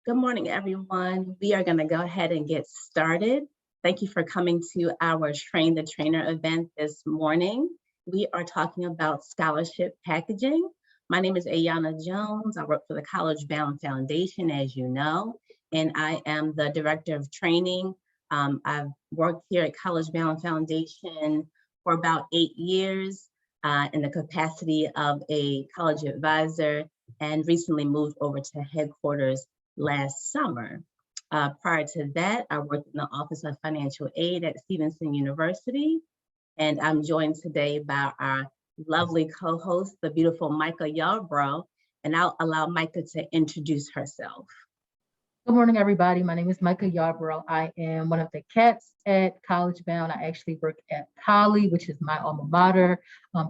Good morning, everyone. We are going to go ahead and get started. Thank you for coming to our Train the Trainer event this morning. We are talking about scholarship packaging. My name is Ayana Jones. I work for the CollegeBound Foundation, as you know, and I am the Director of Training. I've worked here at CollegeBound Foundation for about 8 years in the capacity of a college advisor and recently moved over to headquarters last summer. Prior to that, I worked in the Office of Financial Aid at Stevenson University, and I'm joined today by our lovely co-host, the beautiful Micah Yarbrough, and I'll allow Micah to introduce herself. Good morning, everybody. My name is Marla Ash. I am one of the cats at CollegeBound. I actually work at Poly, which is my alma mater.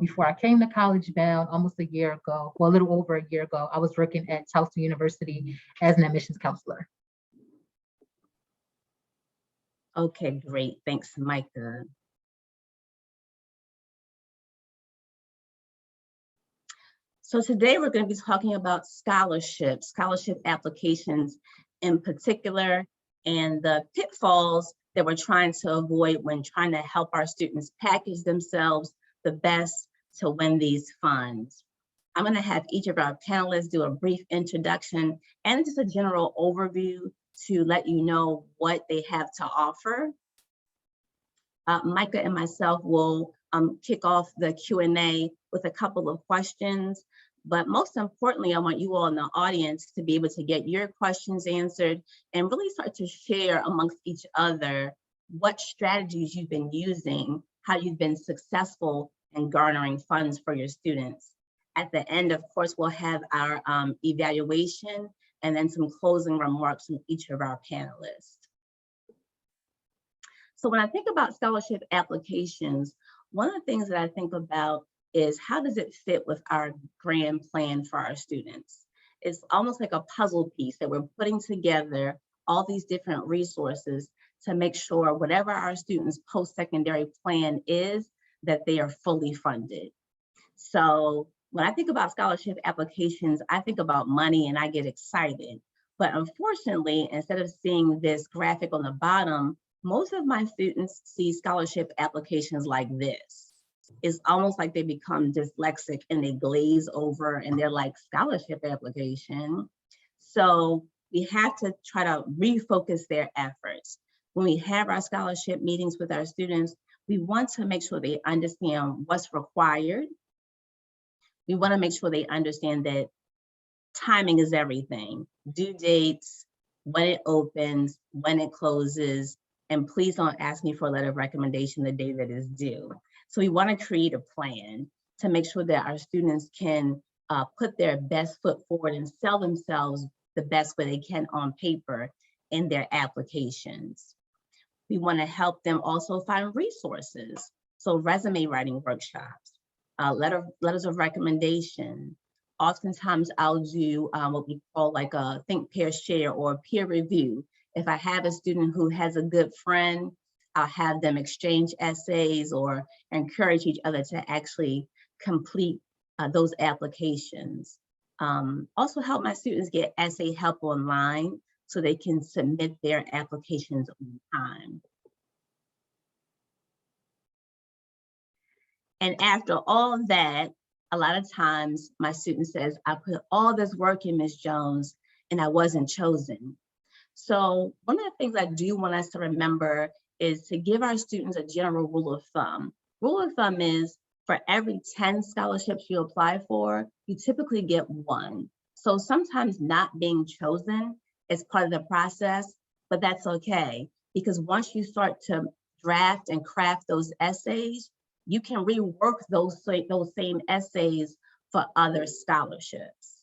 Before I came to CollegeBound almost a year ago, well, a little over a year ago, I was working at Towson University as an admissions counselor. Okay, great. Thanks, Micah. So today we're going to be talking about scholarships, scholarship applications in particular, and the pitfalls that we're trying to avoid when trying to help our students package themselves the best to win these funds. I'm going to have each of our panelists do a brief introduction and just a general overview to let you know what they have to offer. Micah and myself will kick off the Q&A with a couple of questions. But most importantly, I want you all in the audience to be able to get your questions answered and really start to share amongst each other what strategies you've been using, how you've been successful in garnering funds for your students. At the end, of course, we'll have our evaluation and then some closing remarks from each of our panelists. So when I think about scholarship applications, one of the things that I think about is how does it fit with our grand plan for our students? It's almost like a puzzle piece that we're putting together all these different resources to make sure whatever our students' post-secondary plan is, that they are fully funded. So when I think about scholarship applications, I think about money and I get excited. But unfortunately, instead of seeing this graphic on the bottom, most of my students see scholarship applications like this. It's almost like they become dyslexic and they glaze over and they're like, scholarship application. So we have to try to refocus their efforts. When we have our scholarship meetings with our students, we want to make sure they understand what's required. We want to make sure they understand that timing is everything. Due dates, when it opens, when it closes, and please don't ask me for a letter of recommendation the day that is due. So we want to create a plan to make sure that our students can put their best foot forward and sell themselves the best way they can on paper in their applications. We want to help them also find resources. So resume writing workshops, letters of recommendation. Oftentimes I'll do what we call like a think, pair, share or peer review. If I have a student who has a good friend, I'll have them exchange essays or encourage each other to actually complete those applications. Also help my students get essay help online so they can submit their applications on time. And after all of that, a lot of times my student says, I put all this work in, Ms. Jones, and I wasn't chosen. So one of the things I do want us to remember is to give our students a general rule of thumb. Rule of thumb is for every 10 scholarships you apply for, you typically get 1. So sometimes not being chosen is part of the process, but that's okay. Because once you start to draft and craft those essays, you can rework those same essays for other scholarships.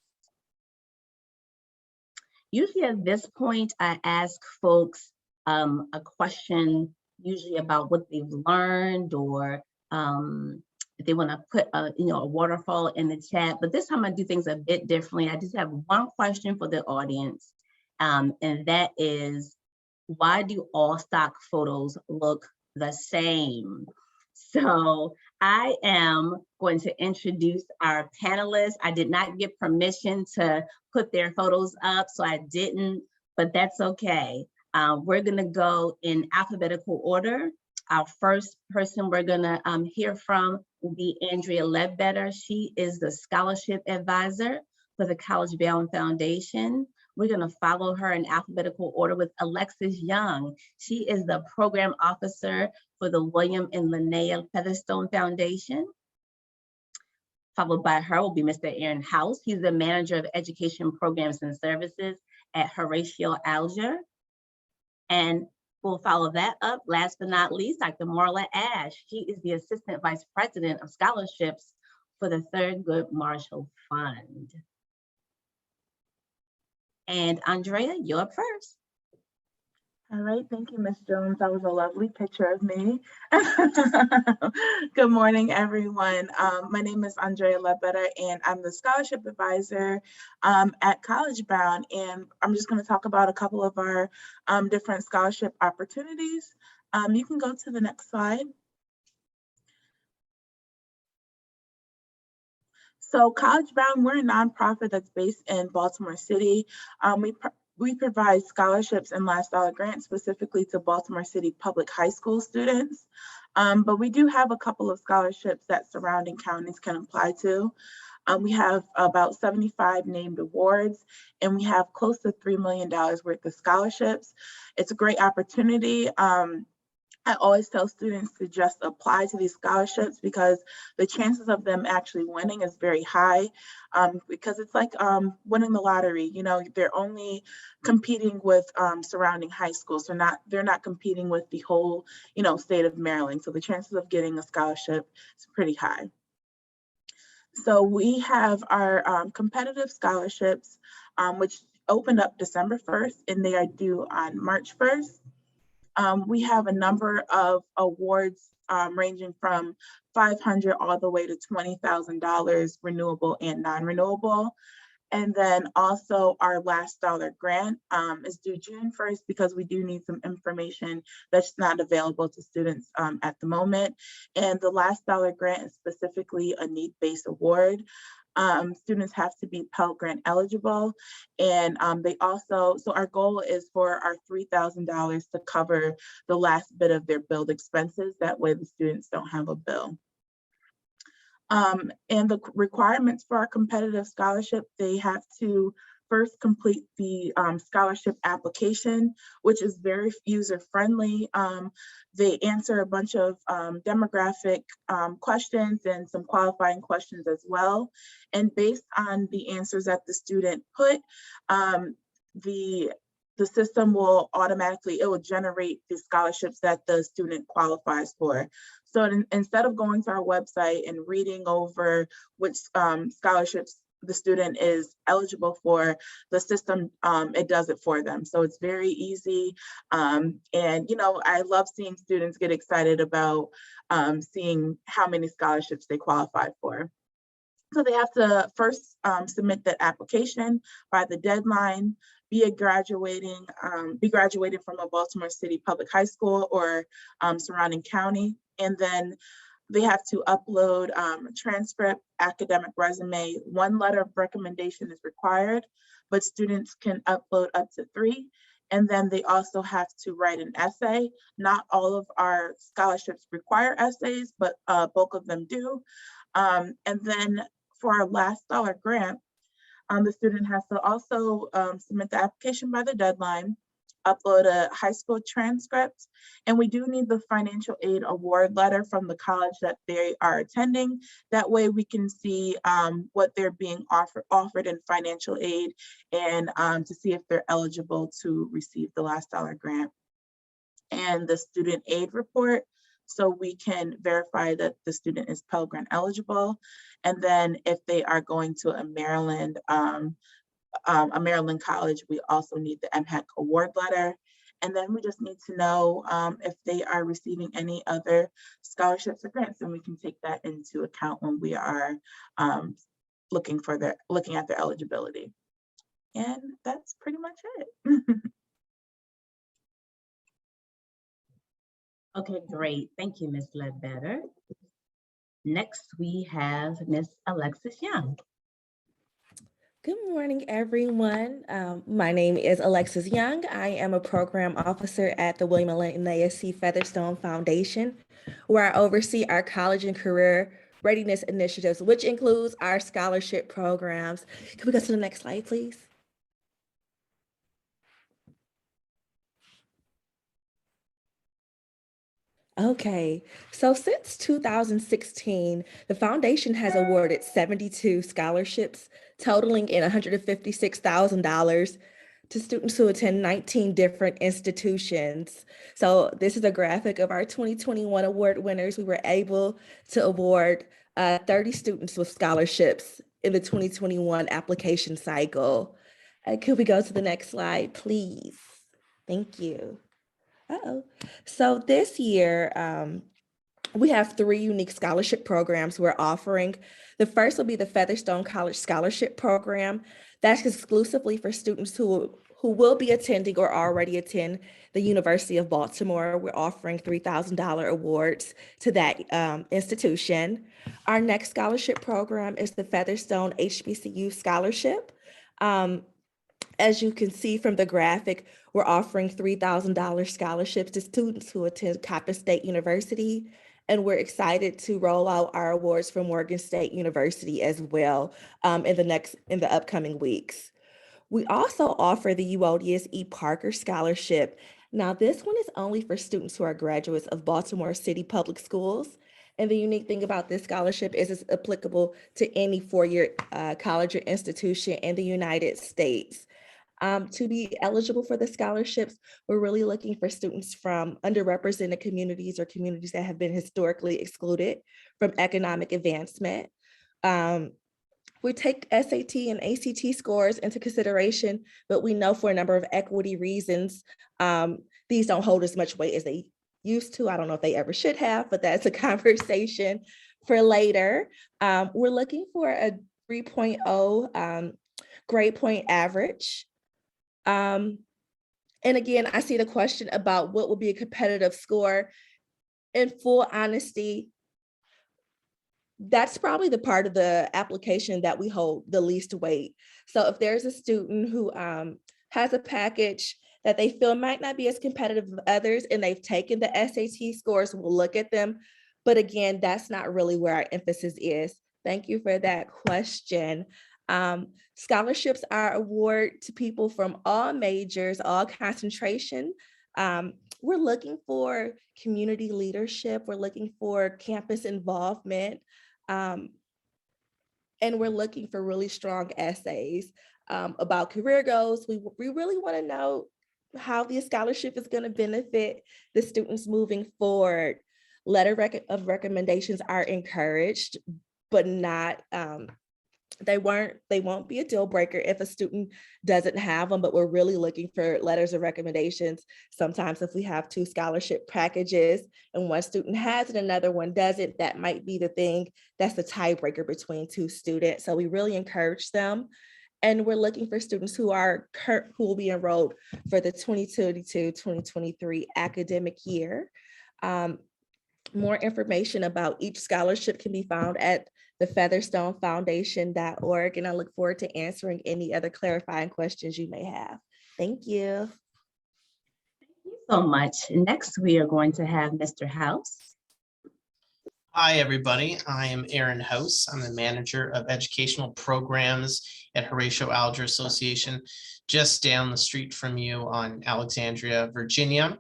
Usually at this point, I ask folks a question, usually about what they've learned or if they want to put a waterfall in the chat. But this time I do things a bit differently. I just have one question for the audience, and that is, why do all stock photos look the same? So I am going to introduce our panelists. I did not get permission to put their photos up, so I didn't, but that's okay. We're gonna go in alphabetical order. Our first person we're gonna hear from will be Andrea Ledbetter. She is the scholarship advisor for the CollegeBound Foundation. We're gonna follow her in alphabetical order with Alexis Young. She is the program officer for the William and Linnea Featherstone Foundation. Followed by her will be Mr. Aaron House. He's the manager of education programs and services at Horatio Alger. And we'll follow that up, last but not least, Dr. Marla Ash. She is the Assistant Vice President of Scholarships for the Thurgood Marshall Fund. And Andrea, you're up first. All right, thank you, Ms. Jones. That was a lovely picture of me. Good morning, everyone. My name is Andrea Ledbetter, and I'm the scholarship advisor at CollegeBound. And I'm just going to talk about a couple of our different scholarship opportunities. You can go to the next slide. So CollegeBound, we're a nonprofit that's based in Baltimore City. We provide scholarships and last dollar grants specifically to Baltimore City public high school students. But we do have a couple of scholarships that surrounding counties can apply to. We have about 75 named awards, and we have close to $3 million worth of scholarships. It's a great opportunity. I always tell students to just apply to these scholarships because the chances of them actually winning is very high, because it's like winning the lottery. You know, they're only competing with surrounding high schools. They're not competing with the whole, state of Maryland. So the chances of getting a scholarship is pretty high. So we have our competitive scholarships, which opened up December 1st, and they are due on March 1st. We have a number of awards ranging from $500 all the way to $20,000 renewable and non-renewable. And then also our last dollar grant is due June 1st because we do need some information that's not available to students at the moment. And the last dollar grant is specifically a need-based award. Students have to be Pell Grant eligible, and so our goal is for our $3,000 to cover the last bit of their billed expenses. That way the students don't have a bill. And the requirements for our competitive scholarship, they have to first complete the scholarship application, which is very user-friendly. They answer a bunch of demographic questions and some qualifying questions as well. And based on the answers that the student put, the system will generate the scholarships that the student qualifies for. So instead of going to our website and reading over which scholarships the student is eligible for, the system, it does it for them. So it's very easy. And, I love seeing students get excited about seeing how many scholarships they qualify for. So they have to first submit the application by the deadline, be graduated from a Baltimore City public high school or surrounding county. And then they have to upload a transcript, academic resume. 1 letter of recommendation is required, but students can upload up to 3. And then they also have to write an essay. Not all of our scholarships require essays, but bulk of them do. And then for our last dollar grant, the student has to also submit the application by the deadline, upload a high school transcript, and we do need the financial aid award letter from the college that they are attending. That way we can see what they're being offered in financial aid and to see if they're eligible to receive the last dollar grant. And the student aid report, so we can verify that the student is Pell Grant eligible. And then if they are going to a Maryland college, we also need the MHEC award letter. And then we just need to know if they are receiving any other scholarships or grants, and we can take that into account when we are looking at their eligibility. And that's pretty much it. Okay, great. Thank you, Ms. Ledbetter. Next, we have Ms. Alexis Young. Good morning, everyone. My name is Alexis Young. I am a program officer at the William and Leah C. Featherstone Foundation, where I oversee our college and career readiness initiatives, which includes our scholarship programs. Can we go to the next slide, please? Okay, so since 2016, the foundation has awarded 72 scholarships totaling in $156,000 to students who attend 19 different institutions. So this is a graphic of our 2021 award winners. We were able to award 30 students with scholarships in the 2021 application cycle. Could we go to the next slide, please? Thank you. So this year, we have 3 unique scholarship programs we're offering. The first will be the Featherstone College Scholarship Program. That's exclusively for students who will be attending or already attend the University of Baltimore. We're offering $3,000 awards to that institution. Our next scholarship program is the Featherstone HBCU Scholarship. As you can see from the graphic, we're offering $3,000 scholarships to students who attend Coppin State University, and we're excited to roll out our awards for Morgan State University as well in the upcoming weeks. We also offer the Euodius E. Parker Scholarship. Now, this one is only for students who are graduates of Baltimore City Public Schools. And the unique thing about this scholarship is it's applicable to any four-year college or institution in the United States. To be eligible for the scholarships, we're really looking for students from underrepresented communities or communities that have been historically excluded from economic advancement. We take SAT and ACT scores into consideration, but we know for a number of equity reasons, these don't hold as much weight as they used to. I don't know if they ever should have, but that's a conversation for later. We're looking for a 3.0 grade point average. And again, I see the question about what would be a competitive score. In full honesty, that's probably the part of the application that we hold the least weight. So if there's a student who has a package that they feel might not be as competitive as others and they've taken the SAT scores, we'll look at them. But again, that's not really where our emphasis is. Thank you for that question. Scholarships are awarded to people from all majors, all concentration. We're looking for community leadership. We're looking for campus involvement. And we're looking for really strong essays about career goals. We really want to know how the scholarship is going to benefit the students moving forward. Letter of recommendations are encouraged, but not they won't be a deal breaker if a student doesn't have them, but we're really looking for letters of recommendations. Sometimes if we have 2 scholarship packages and one student has it, another one doesn't, that might be the thing that's the tiebreaker between 2 students. So we really encourage them. And we're looking for students who will be enrolled for the 2022-2023 academic year. More information about each scholarship can be found at the featherstonefoundation.org, and I look forward to answering any other clarifying questions you may have. Thank you. Thank you so much. Next, we are going to have Mr. House. Hi, everybody. I am Aaron House. I'm the manager of educational programs at Horatio Alger Association, just down the street from you on Alexandria, Virginia.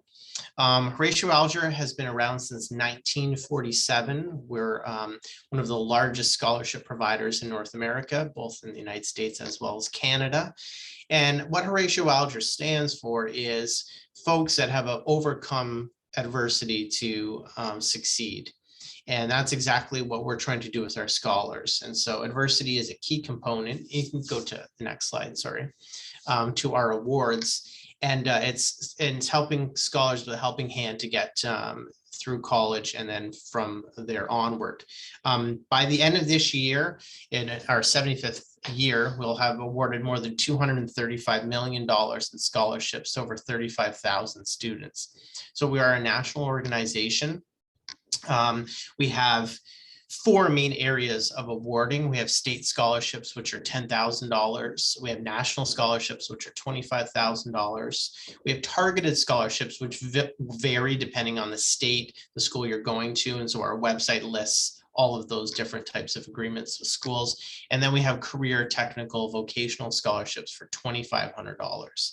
Horatio Alger has been around since 1947. We're one of the largest scholarship providers in North America, both in the United States as well as Canada. And what Horatio Alger stands for is folks that have overcome adversity to succeed. And that's exactly what we're trying to do with our scholars. And so adversity is a key component. You can go to the next slide, sorry, to our awards. And it's helping scholars with a helping hand to get through college and then from there onward. By the end of this year, in our 75th year, we'll have awarded more than $235 million in scholarships to over 35,000 students. So we are a national organization. We have four main areas of awarding. We have state scholarships, which are $10,000. We have national scholarships, which are $25,000. We have targeted scholarships, which vary depending on the state, the school you're going to. And so our website lists all of those different types of agreements with schools. And then we have career, technical, vocational scholarships for $2,500.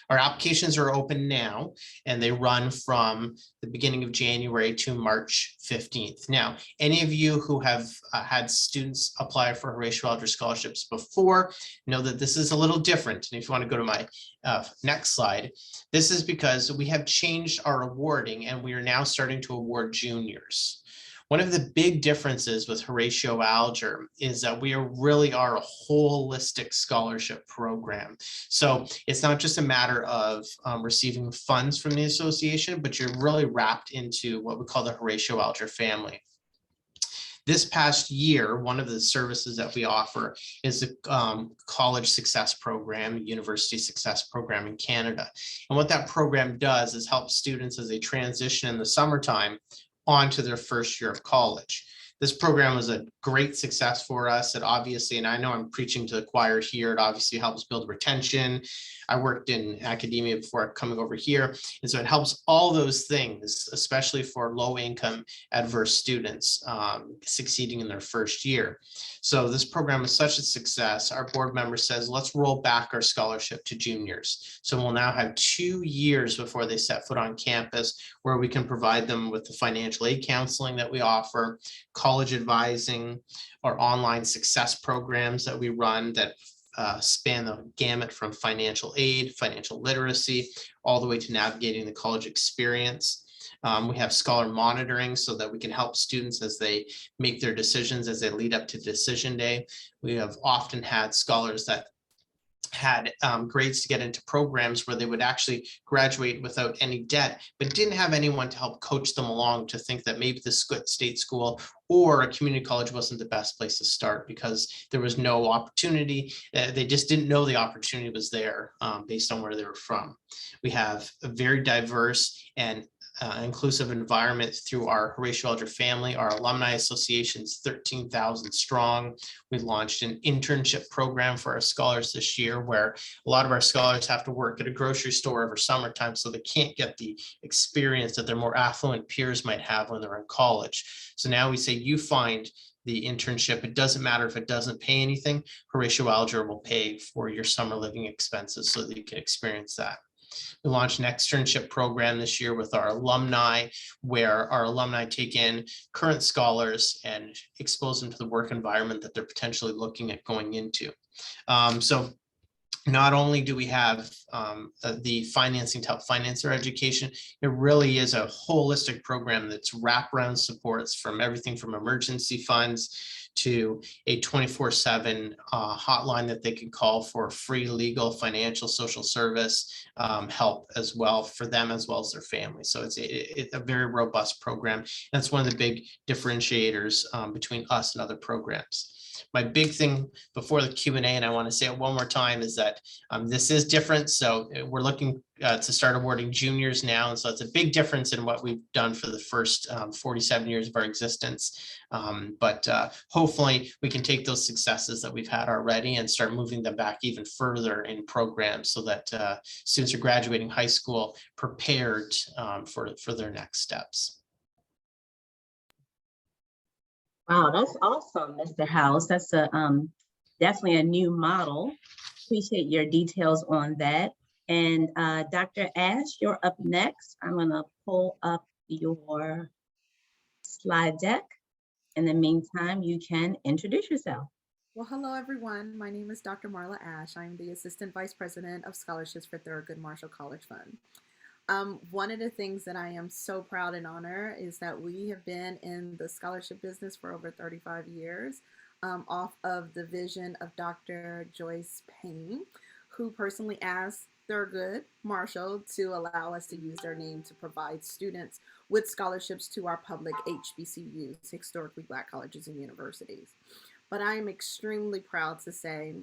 Our applications are open now, and they run from the beginning of January to March 15th. Now, any of you who have had students apply for Horatio Alger scholarships before know that this is a little different. And if you want to go to my next slide, this is because we have changed our awarding, and we are now starting to award juniors. One of the big differences with Horatio Alger is that we really are a holistic scholarship program. So it's not just a matter of receiving funds from the association, but you're really wrapped into what we call the Horatio Alger family. This past year, one of the services that we offer is the College Success Program, University Success Program in Canada. And what that program does is help students as they transition in the summertime onto their first year of college. This program was a great success for us. It obviously, and I know I'm preaching to the choir here, it obviously helps build retention. I worked in academia before coming over here. And so it helps all those things, especially for low income adverse students succeeding in their first year. So this program is such a success. Our board member says, let's roll back our scholarship to juniors. So we'll now have 2 years before they set foot on campus where we can provide them with the financial aid counseling that we offer, college advising, or online success programs that we run that span the gamut from financial aid, financial literacy, all the way to navigating the college experience. We have scholar monitoring so that we can help students as they make their decisions as they lead up to decision day. We have often had scholars that had grades to get into programs where they would actually graduate without any debt, but didn't have anyone to help coach them along to think that maybe the state school or a community college wasn't the best place to start because there was no opportunity. They just didn't know the opportunity was there based on where they were from. We have a very diverse and inclusive environment through our Horatio Alger family. Our alumni association is 13,000 strong. We launched an internship program for our scholars this year where a lot of our scholars have to work at a grocery store over summertime, so they can't get the experience that their more affluent peers might have when they're in college. So now we say you find the internship. It doesn't matter if it doesn't pay anything. Horatio Alger will pay for your summer living expenses so that you can experience that. We launched an externship program this year with our alumni, where our alumni take in current scholars and expose them to the work environment that they're potentially looking at going into. So not only do we have the financing to help finance their education, it really is a holistic program that's wraparound supports from everything from emergency funds to a 24/7 hotline that they can call for free legal, financial, social service help as well for them as well as their family. So it's a very robust program. That's one of the big differentiators between us and other programs. My big thing before the Q&A, and I want to say it one more time, is that this is different. So we're looking to start awarding juniors now. And so it's a big difference in what we've done for the first 47 years of our existence. But hopefully we can take those successes that we've had already and start moving them back even further in programs so that students are graduating high school prepared for their next steps. Wow, that's awesome, Mr. House. That's a definitely a new model. Appreciate your details on that. And Dr. Ash, you're up next. I'm gonna pull up your slide deck. In the meantime, you can introduce yourself. Well, hello, everyone. My name is Dr. Marla Ash. I'm the Assistant Vice President of Scholarships for Thurgood Marshall College Fund. One of the things that I am so proud and honored is that we have been in the scholarship business for over 35 years off of the vision of Dr. Joyce Payne, who personally asked Thurgood Marshall to allow us to use their name to provide students with scholarships to our public HBCUs, historically Black colleges and universities. But I am extremely proud to say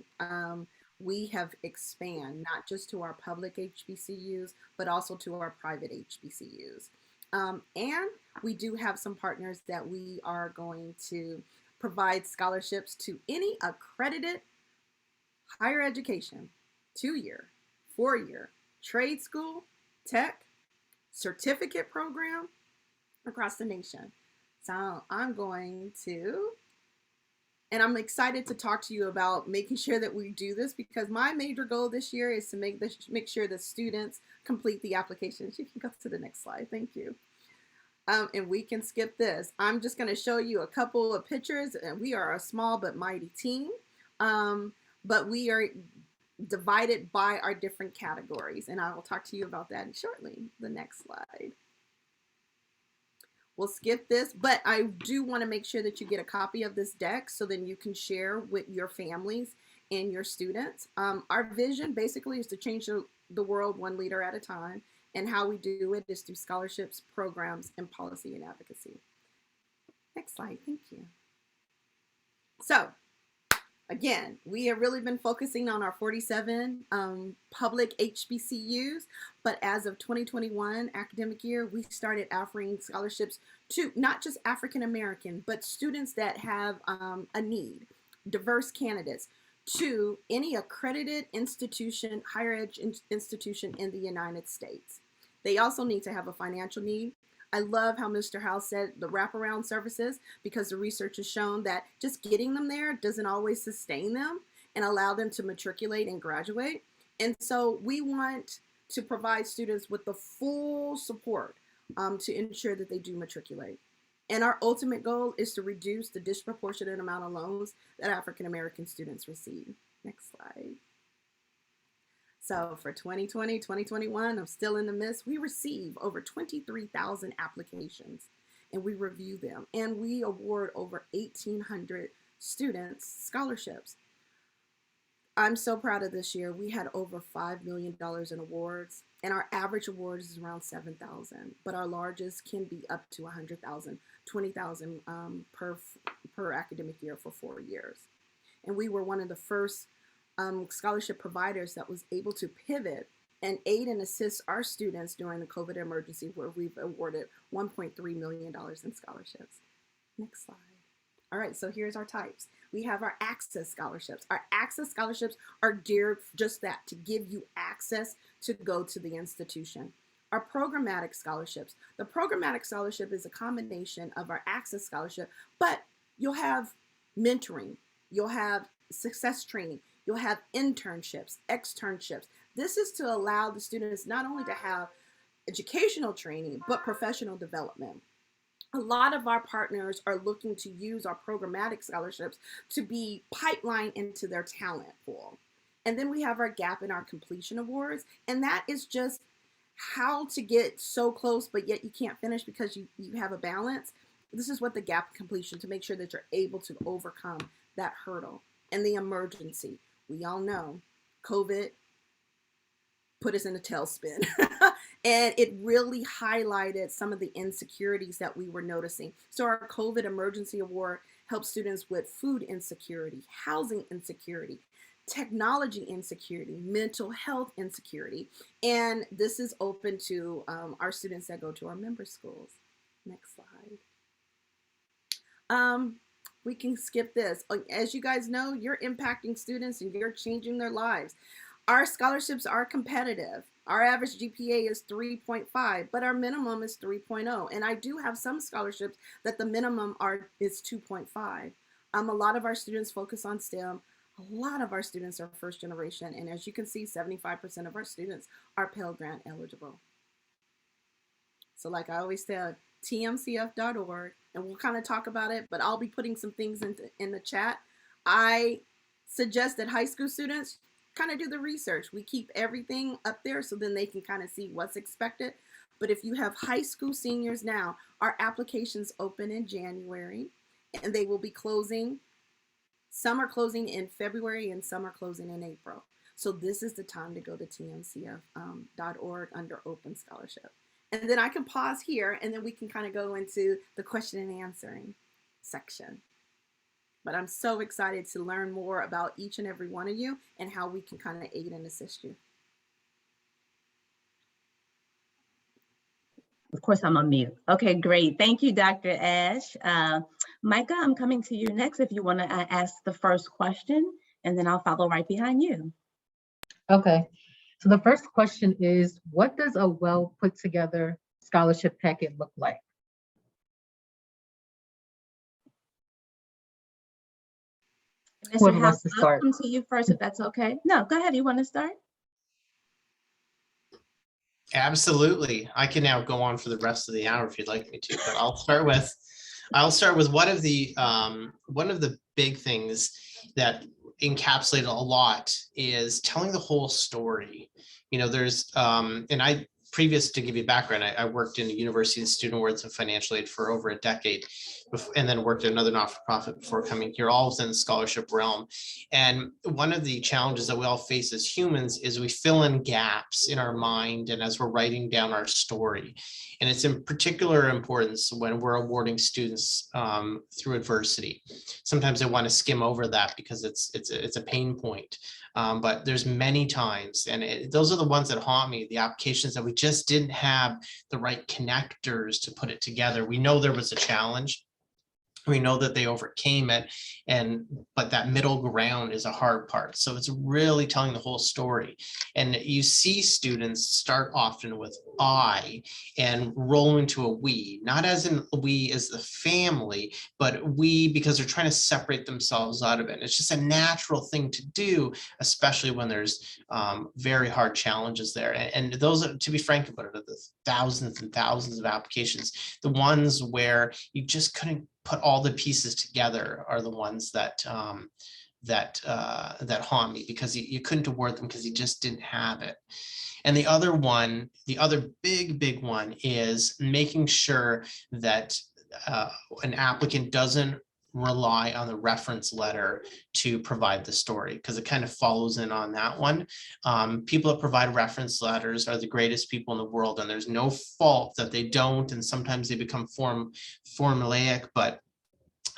we have expanded not just to our public HBCUs, but also to our private HBCUs. And we do have some partners that we are going to provide scholarships to any accredited higher education, 2-year, 4-year, trade school, tech, certificate program across the nation. So I'm going to, and I'm excited to talk to you about making sure that we do this, because my major goal this year is to make sure that students complete the applications. You can go to the next slide. Thank you. And we can skip this. I'm just going to show you a couple of pictures, and we are a small but mighty team. But we are divided by our different categories, and I will talk to you about that shortly. The next slide. We'll skip this, but I do want to make sure that you get a copy of this deck so then you can share with your families and your students. Our vision basically is to change the world one leader at a time, and how we do it is through scholarships, programs, and policy and advocacy. Next slide, thank you. So, again, we have really been focusing on our 47 public HBCUs, but as of 2021 academic year, we started offering scholarships to not just African American, but students that have a need, diverse candidates, to any accredited institution, higher ed institution in the United States. They also need to have a financial need. I love how Mr. House said the wraparound services, because the research has shown that just getting them there doesn't always sustain them and allow them to matriculate and graduate. And so we want to provide students with the full support to ensure that they do matriculate. And our ultimate goal is to reduce the disproportionate amount of loans that African American students receive. Next slide. So for 2020, 2021, I'm still in the midst. We receive over 23,000 applications, and we review them, and we award over 1,800 students scholarships. I'm so proud of this year. We had over $5 million in awards, and our average award is around 7,000, but our largest can be up to 100,000, 20,000 per academic year for 4 years. And we were one of the first scholarship providers that was able to pivot and aid and assist our students during the COVID emergency, where we've awarded $1.3 million in scholarships. Next slide. All right, so here's our types. We have our access scholarships. Our access scholarships are geared just that, to give you access to go to the institution. Our programmatic scholarships. The programmatic scholarship is a combination of our access scholarship, but you'll have mentoring, you'll have success training, you'll have internships, externships. This is to allow the students not only to have educational training, but professional development. A lot of our partners are looking to use our programmatic scholarships to be pipelined into their talent pool. And then we have our gap and our completion awards. And that is just how to get so close, but yet you can't finish because you have a balance. This is what the gap completion, to make sure that you're able to overcome that hurdle. And the emergency. We all know COVID put us in a tailspin. And it really highlighted some of the insecurities that we were noticing. So our COVID Emergency Award helps students with food insecurity, housing insecurity, technology insecurity, mental health insecurity. And this is open to our students that go to our member schools. Next slide. We can skip this. As you guys know, you're impacting students and you're changing their lives. Our scholarships are competitive. Our average GPA is 3.5, but our minimum is 3.0. And I do have some scholarships that the minimum is 2.5. A lot of our students focus on STEM. A lot of our students are first generation. And as you can see, 75% of our students are Pell Grant eligible. So like I always tell, tmcf.org, and we'll kind of talk about it, but I'll be putting some things in the chat. I suggest that high school students kind of do the research. We keep everything up there so then they can kind of see what's expected. But if you have high school seniors now, our applications open in January, and they will be closing. Some are closing in February and some are closing in April. So this is the time to go to tmcf.org under open scholarship. And then I can pause here, and then we can kind of go into the question and answering section. But I'm so excited to learn more about each and every one of you and how we can kind of aid and assist you. Of course, I'm on mute. Okay, great. Thank you, Dr. Ash. Micah, I'm coming to you next if you want to ask the first question, and then I'll follow right behind you. Okay. So the first question is, what does a well put together scholarship packet look like? Mr. Whoever House, wants to I'll start. come to you first if that's okay. No, go ahead. You want to start? Absolutely. I can now go on for the rest of the hour if you'd like me to, but I'll start with one of the big things that encapsulate a lot is telling the whole story. You know, there's and I previous to give you background, I worked in a university student awards and financial aid for over a decade, and then worked at another not-for-profit before coming here, all within the scholarship realm. And one of the challenges that we all face as humans is we fill in gaps in our mind and as we're writing down our story. And it's in particular importance when we're awarding students through adversity. Sometimes they want to skim over that because it's a pain point. But there's many times, and those are the ones that haunt me, the applications that we just didn't have the right connectors to put it together. We know there was a challenge. We know that they overcame it, but that middle ground is a hard part. So it's really telling the whole story. And you see students start often with I and roll into a we, not as in we as the family, but we because they're trying to separate themselves out of it. And it's just a natural thing to do, especially when there's very hard challenges there. And those, to be frank about it, are the thousands and thousands of applications. The ones where you just couldn't put all the pieces together are the ones that haunt me, because you couldn't award them because you just didn't have it. And the other big one is making sure that an applicant doesn't rely on the reference letter to provide the story, because it kind of follows in on that one. People that provide reference letters are the greatest people in the world, and there's no fault that they don't, and sometimes they become formulaic, but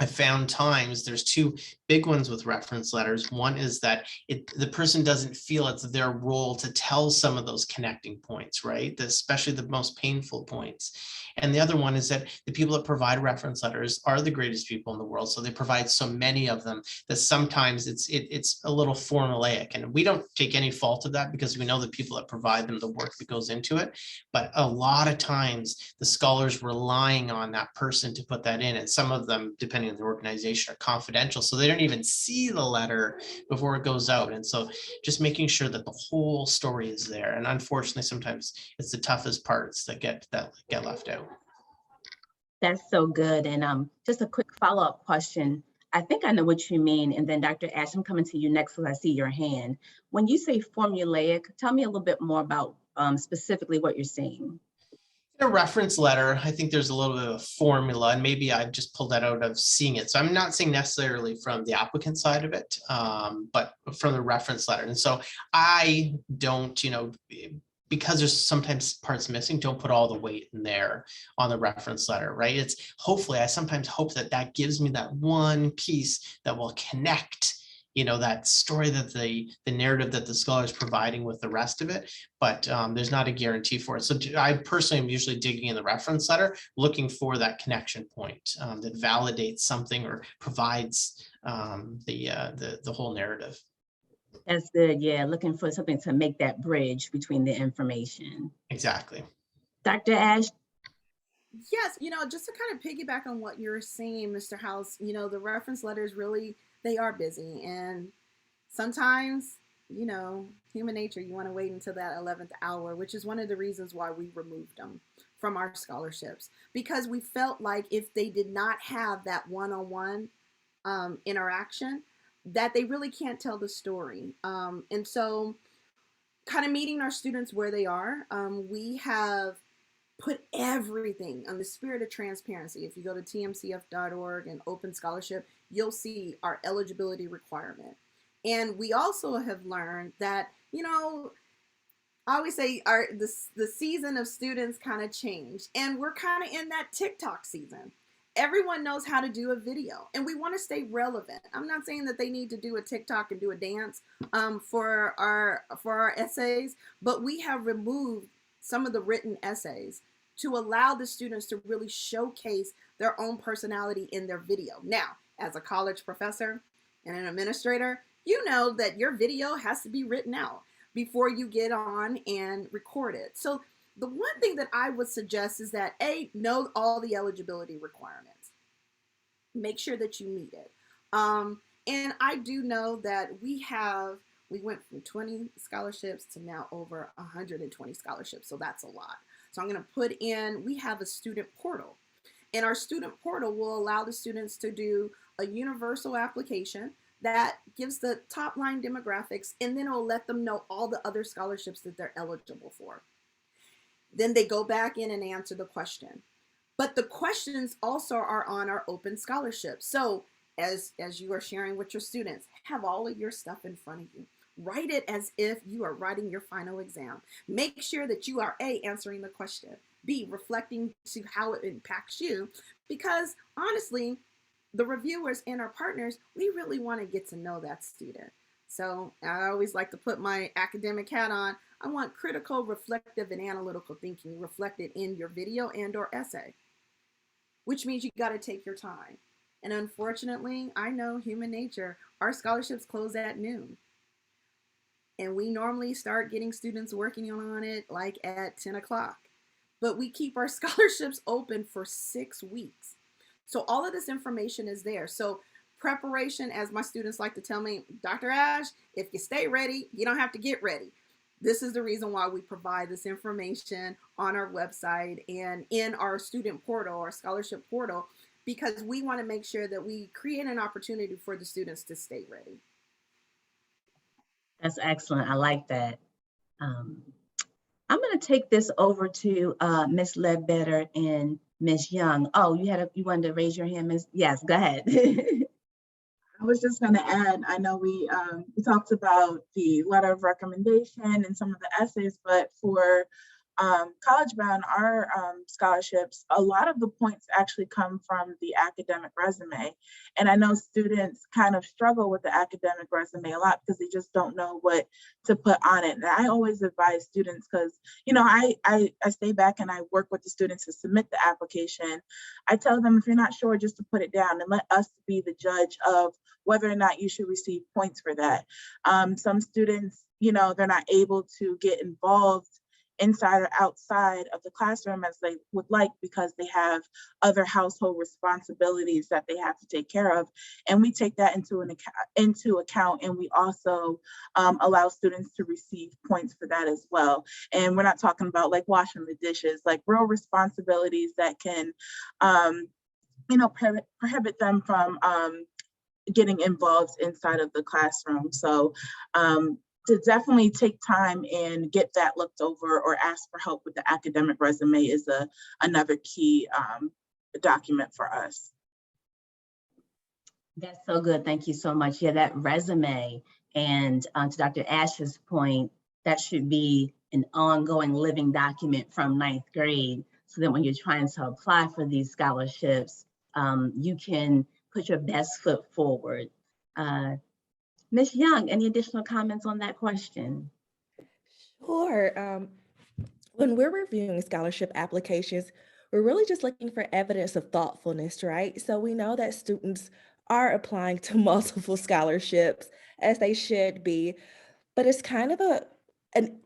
I found times there's two big ones with reference letters. One is that the person doesn't feel it's their role to tell some of those connecting points, right? Especially the most painful points. And the other one is that the people that provide reference letters are the greatest people in the world. So they provide so many of them that sometimes it's a little formulaic. And we don't take any fault of that, because we know the people that provide them, the work that goes into it. But a lot of times the scholars relying on that person to put that in. And some of them, depending on the organization, are confidential. So they don't even see the letter before it goes out. And so just making sure that the whole story is there. And unfortunately, sometimes it's the toughest parts that get left out. That's so good. And just a quick follow-up question. I think I know what you mean. And then Dr. Ash, I'm coming to you next because I see your hand. When you say formulaic, tell me a little bit more about specifically what you're saying. In a reference letter, I think there's a little bit of a formula, and maybe I've just pulled that out of seeing it. So I'm not saying necessarily from the applicant side of it, but from the reference letter. And so I don't, because there's sometimes parts missing, don't put all the weight in there on the reference letter, right? It's hopefully, I sometimes hope that gives me that one piece that will connect, that story, that the narrative that the scholar is providing with the rest of it, but there's not a guarantee for it. So I personally am usually digging in the reference letter, looking for that connection point that validates something or provides the whole narrative. That's good. Yeah, looking for something to make that bridge between the information. Exactly. Dr. Ash? Yes, just to kind of piggyback on what you're saying, Mr. House, the reference letters really, they are busy. And sometimes, human nature, you want to wait until that 11th hour, which is one of the reasons why we removed them from our scholarships, because we felt like if they did not have that one-on-one interaction, that they really can't tell the story. And so kind of meeting our students where they are, we have put everything on the spirit of transparency. If you go to tmcf.org and open scholarship, you'll see our eligibility requirement. And we also have learned that, I always say the season of students kind of changed, and we're kind of in that TikTok season. Everyone knows how to do a video, and we want to stay relevant. I'm not saying that they need to do a TikTok and do a dance for our essays, but we have removed some of the written essays to allow the students to really showcase their own personality in their video. Now, as a college professor and an administrator, you know that your video has to be written out before you get on and record it. So the one thing that I would suggest is that know all the eligibility requirements. Make sure that you meet it. And I do know that we went from 20 scholarships to now over 120 scholarships. So that's a lot. So I'm going to we have a student portal, and our student portal will allow the students to do a universal application that gives the top line demographics, and then it'll let them know all the other scholarships that they're eligible for. Then they go back in and answer the question. But the questions also are on our open scholarships. So as you are sharing with your students, have all of your stuff in front of you. Write it as if you are writing your final exam. Make sure that you are A, answering the question, B, reflecting to how it impacts you, because honestly, the reviewers and our partners, we really want to get to know that student. So I always like to put my academic hat on. I want critical, reflective, and analytical thinking reflected in your video and or essay, which means you got to take your time. And unfortunately, I know human nature, our scholarships close at noon. And we normally start getting students working on it like at 10 o'clock. But we keep our scholarships open for 6 weeks. So all of this information is there. So preparation, as my students like to tell me, Dr. Ash, if you stay ready, you don't have to get ready. This is the reason why we provide this information on our website and in our student portal, our scholarship portal, because we want to make sure that we create an opportunity for the students to stay ready. That's excellent. I like that. I'm going to take this over to Ms. Ledbetter and Ms. Young. Oh, you wanted to raise your hand, Ms. Yes, go ahead. I was just going to add, I know we talked about the letter of recommendation and some of the essays, but for CollegeBound, our scholarships, a lot of the points actually come from the academic resume. And I know students kind of struggle with the academic resume a lot because they just don't know what to put on it. And I always advise students, because, you know, I stay back and I work with the students to submit the application. I tell them, if you're not sure, just to put it down and let us be the judge of whether or not you should receive points for that. Some students, you know, they're not able to get involved inside or outside of the classroom as they would like because they have other household responsibilities that they have to take care of. And we take that into account, and we also allow students to receive points for that as well. And we're not talking about like washing the dishes, like real responsibilities that can, you know, prohibit them from getting involved inside of the classroom. So to definitely take time and get that looked over or ask for help with the academic resume is another key document for us. That's so good. Thank you so much. Yeah, that resume, and to Dr. Ash's point, that should be an ongoing living document from 9th grade, so that when you're trying to apply for these scholarships, you can put your best foot forward. Ms. Young, any additional comments on that question? Sure. When we're reviewing scholarship applications, we're really just looking for evidence of thoughtfulness, right? So we know that students are applying to multiple scholarships, as they should be, but it's kind of a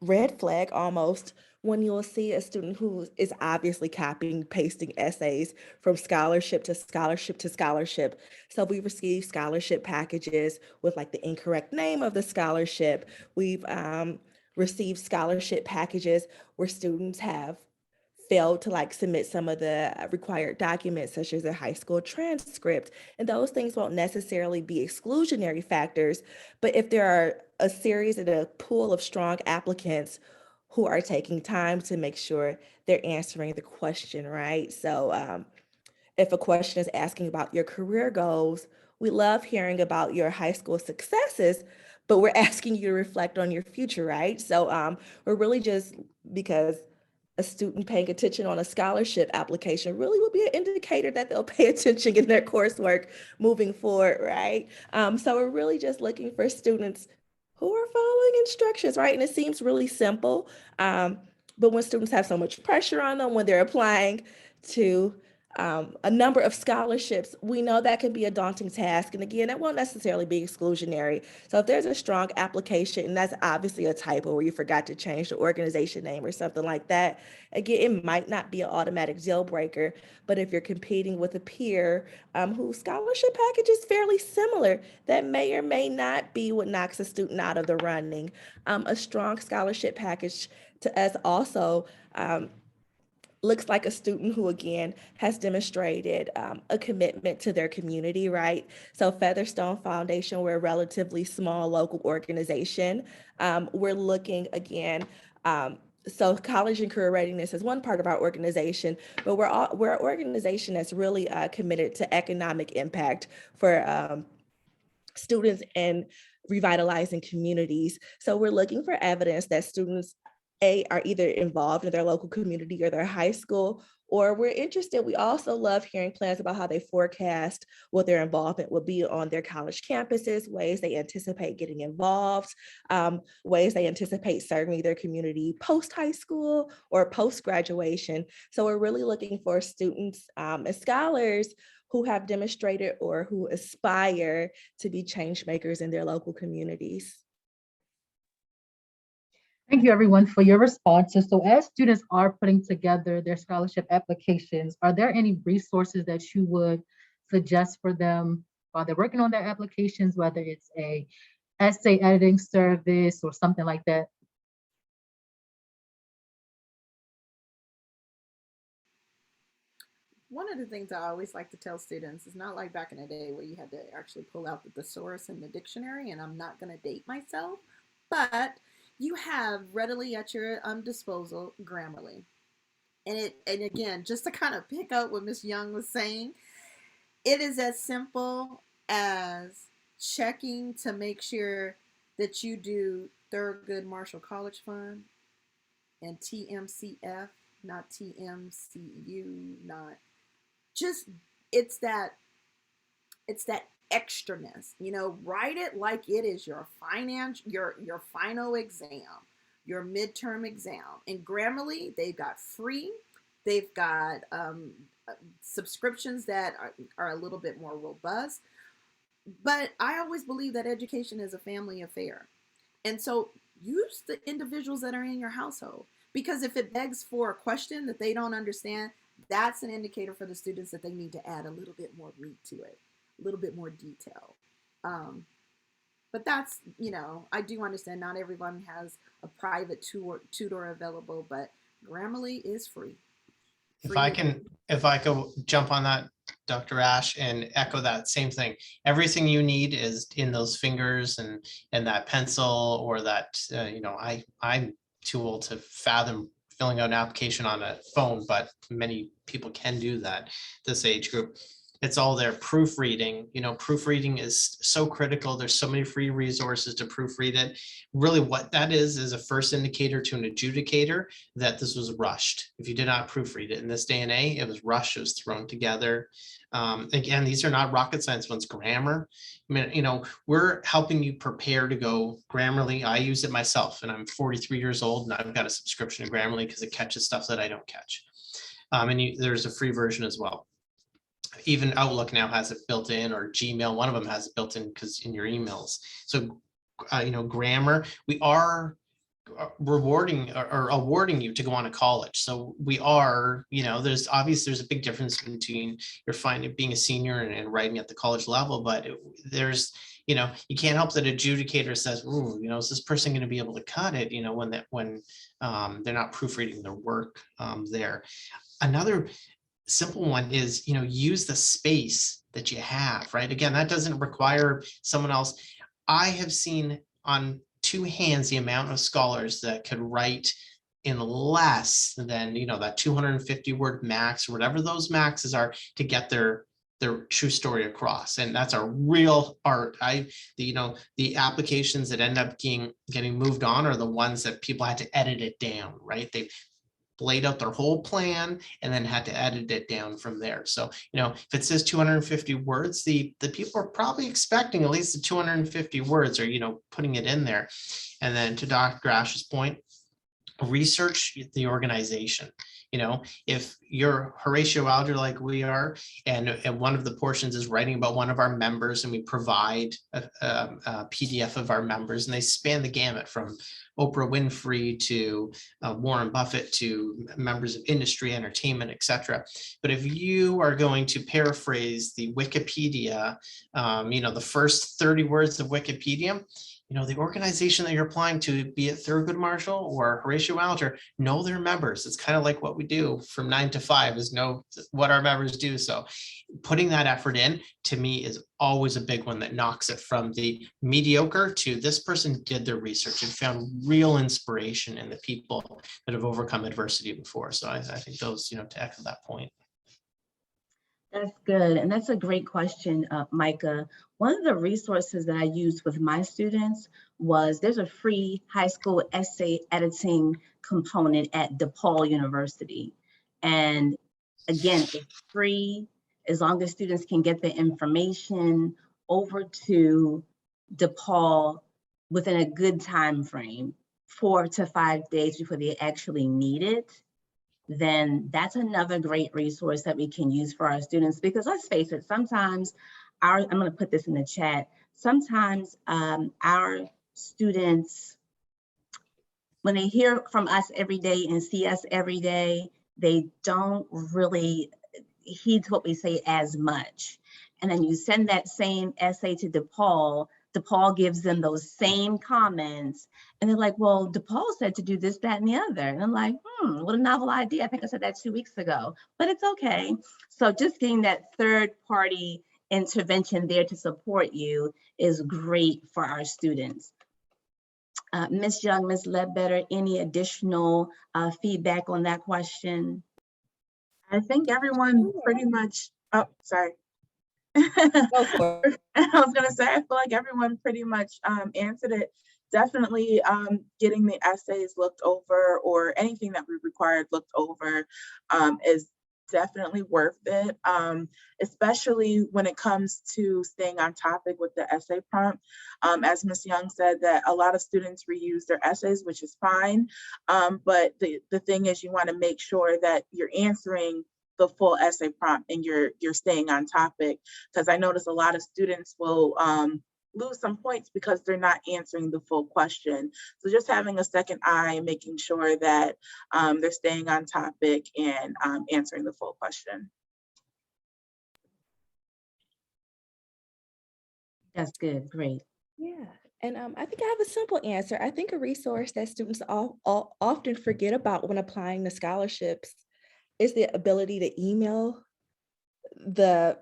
red flag almost when you'll see a student who is obviously copying, pasting essays from scholarship to scholarship to scholarship. So we receive scholarship packages with like the incorrect name of the scholarship. We've received scholarship packages where students have failed to like submit some of the required documents, such as a high school transcript. And those things won't necessarily be exclusionary factors, but if there are a series and a pool of strong applicants who are taking time to make sure they're answering the question, right? So if a question is asking about your career goals, we love hearing about your high school successes, but we're asking you to reflect on your future, right? So we're really just, because a student paying attention on a scholarship application really will be an indicator that they'll pay attention in their coursework moving forward, right? So we're really just looking for students who are following instructions, right? And it seems really simple, But when students have so much pressure on them when they're applying to a number of scholarships, we know that can be a daunting task. And again, that won't necessarily be exclusionary. So if there's a strong application, and that's obviously a typo where you forgot to change the organization name or something like that, again, it might not be an automatic deal breaker. But if you're competing with a peer whose scholarship package is fairly similar, that may or may not be what knocks a student out of the running. A strong scholarship package to us also looks like a student who, again, has demonstrated a commitment to their community, right? So Featherstone Foundation, we're a relatively small local organization. We're looking, again, so college and career readiness is one part of our organization, but we're an organization that's really committed to economic impact for students and revitalizing communities. So we're looking for evidence that students are either involved in their local community or their high school, or we're interested. We also love hearing plans about how they forecast what their involvement will be on their college campuses, ways they anticipate getting involved, ways they anticipate serving their community post-high school or post-graduation. So we're really looking for students and scholars who have demonstrated or who aspire to be change makers in their local communities. Thank you, everyone, for your responses. So as students are putting together their scholarship applications, are there any resources that you would suggest for them while they're working on their applications, whether it's a essay editing service or something like that? One of the things I always like to tell students is not like back in the day where you had to actually pull out the thesaurus in the dictionary, and I'm not going to date myself, but you have readily at your disposal Grammarly. And again, just to kind of pick up what Ms. Young was saying, it is as simple as checking to make sure that you do Thurgood Marshall College Fund and TMCF, not TMCU, not just, it's that extraness, write it like it is your final exam, your midterm exam. And Grammarly, they've got free, they've got subscriptions that are a little bit more robust. But I always believe that education is a family affair. And so use the individuals that are in your household, because if it begs for a question that they don't understand, that's an indicator for the students that they need to add a little bit more meat to it, a little bit more detail. But that's, I do understand not everyone has a private tutor available, but Grammarly is free. If I could jump on that, Dr. Ash, and echo that same thing. Everything you need is in those fingers and that pencil, or that, I'm too old to fathom filling out an application on a phone, but many people can do that, this age group. It's all there. Proofreading, proofreading is so critical. There's so many free resources to proofread it. Really what that is a first indicator to an adjudicator that this was rushed. If you did not proofread it in this day and age, it was rushed, it was thrown together. Again, these are not rocket science ones. Grammar, we're helping you prepare to go Grammarly. I use it myself, and I'm 43 years old, and I've got a subscription to Grammarly because it catches stuff that I don't catch. There's a free version as well. Even Outlook now has it built in, or Gmail, one of them has it built in because in your emails. So, grammar, we are rewarding or awarding you to go on to college. So we are, there's a big difference between being a senior and writing at the college level, but there's, you can't help that adjudicator says, ooh, is this person going to be able to cut it, when they're not proofreading their work there. Another simple one is, use the space that you have, right? Again, that doesn't require someone else. I have seen on two hands the amount of scholars that could write in less than, that 250 word max, or whatever those maxes are, to get their true story across. And that's a real art. The applications that end up getting moved on are the ones that people had to edit it down, right? They laid out their whole plan and then had to edit it down from there. So, if it says 250 words, the people are probably expecting at least the 250 words, or, putting it in there. And then to Dr. Ash's point, research the organization. You know, if you're Horatio Alger like we are, and one of the portions is writing about one of our members, and we provide a PDF of our members, and they span the gamut from Oprah Winfrey to Warren Buffett to members of industry, entertainment, etc. But if you are going to paraphrase the Wikipedia, you know, the first 30 words of Wikipedia, you know, the organization that you're applying to, be it Thurgood Marshall or Horatio Alger, know their members. It's kind of like what we do from 9 to 5 is know what our members do. So putting that effort in, to me, is always a big one that knocks it from the mediocre to this person did their research and found real inspiration in the people that have overcome adversity before. So I think those, you know, to echo that point. That's good. And that's a great question, Micah. One of the resources that I used with my students was there's a free high school essay editing component at DePaul University. And again, it's free as long as students can get the information over to DePaul within a good time frame, 4 to 5 days before they actually need it. Then that's another great resource that we can use for our students, because let's face it, sometimes I'm going to put this in the chat, sometimes our students, when they hear from us every day and see us every day, they don't really heed what we say as much. And then you send that same essay to DePaul, DePaul gives them those same comments, and they're like, well, DePaul said to do this, that, and the other. And I'm like, what a novel idea. I think I said that 2 weeks ago, but it's okay. So just getting that third party intervention there to support you is great for our students. Ms. Young, Ms. Ledbetter, any additional feedback on that question? I think everyone pretty much, oh, sorry. Go for it. I was gonna say, I feel like everyone pretty much answered it. Definitely getting the essays looked over, or anything that we required looked over, is definitely worth it, especially when it comes to staying on topic with the essay prompt. As Ms. Young said, that a lot of students reuse their essays, which is fine, but the thing is, you want to make sure that you're answering the full essay prompt and you're staying on topic, because I notice a lot of students will lose some points because they're not answering the full question. So just having a second eye, making sure that they're staying on topic and answering the full question. That's good, great. Yeah, and I think I have a simple answer. I think a resource that students often forget about when applying to scholarships is the ability to email the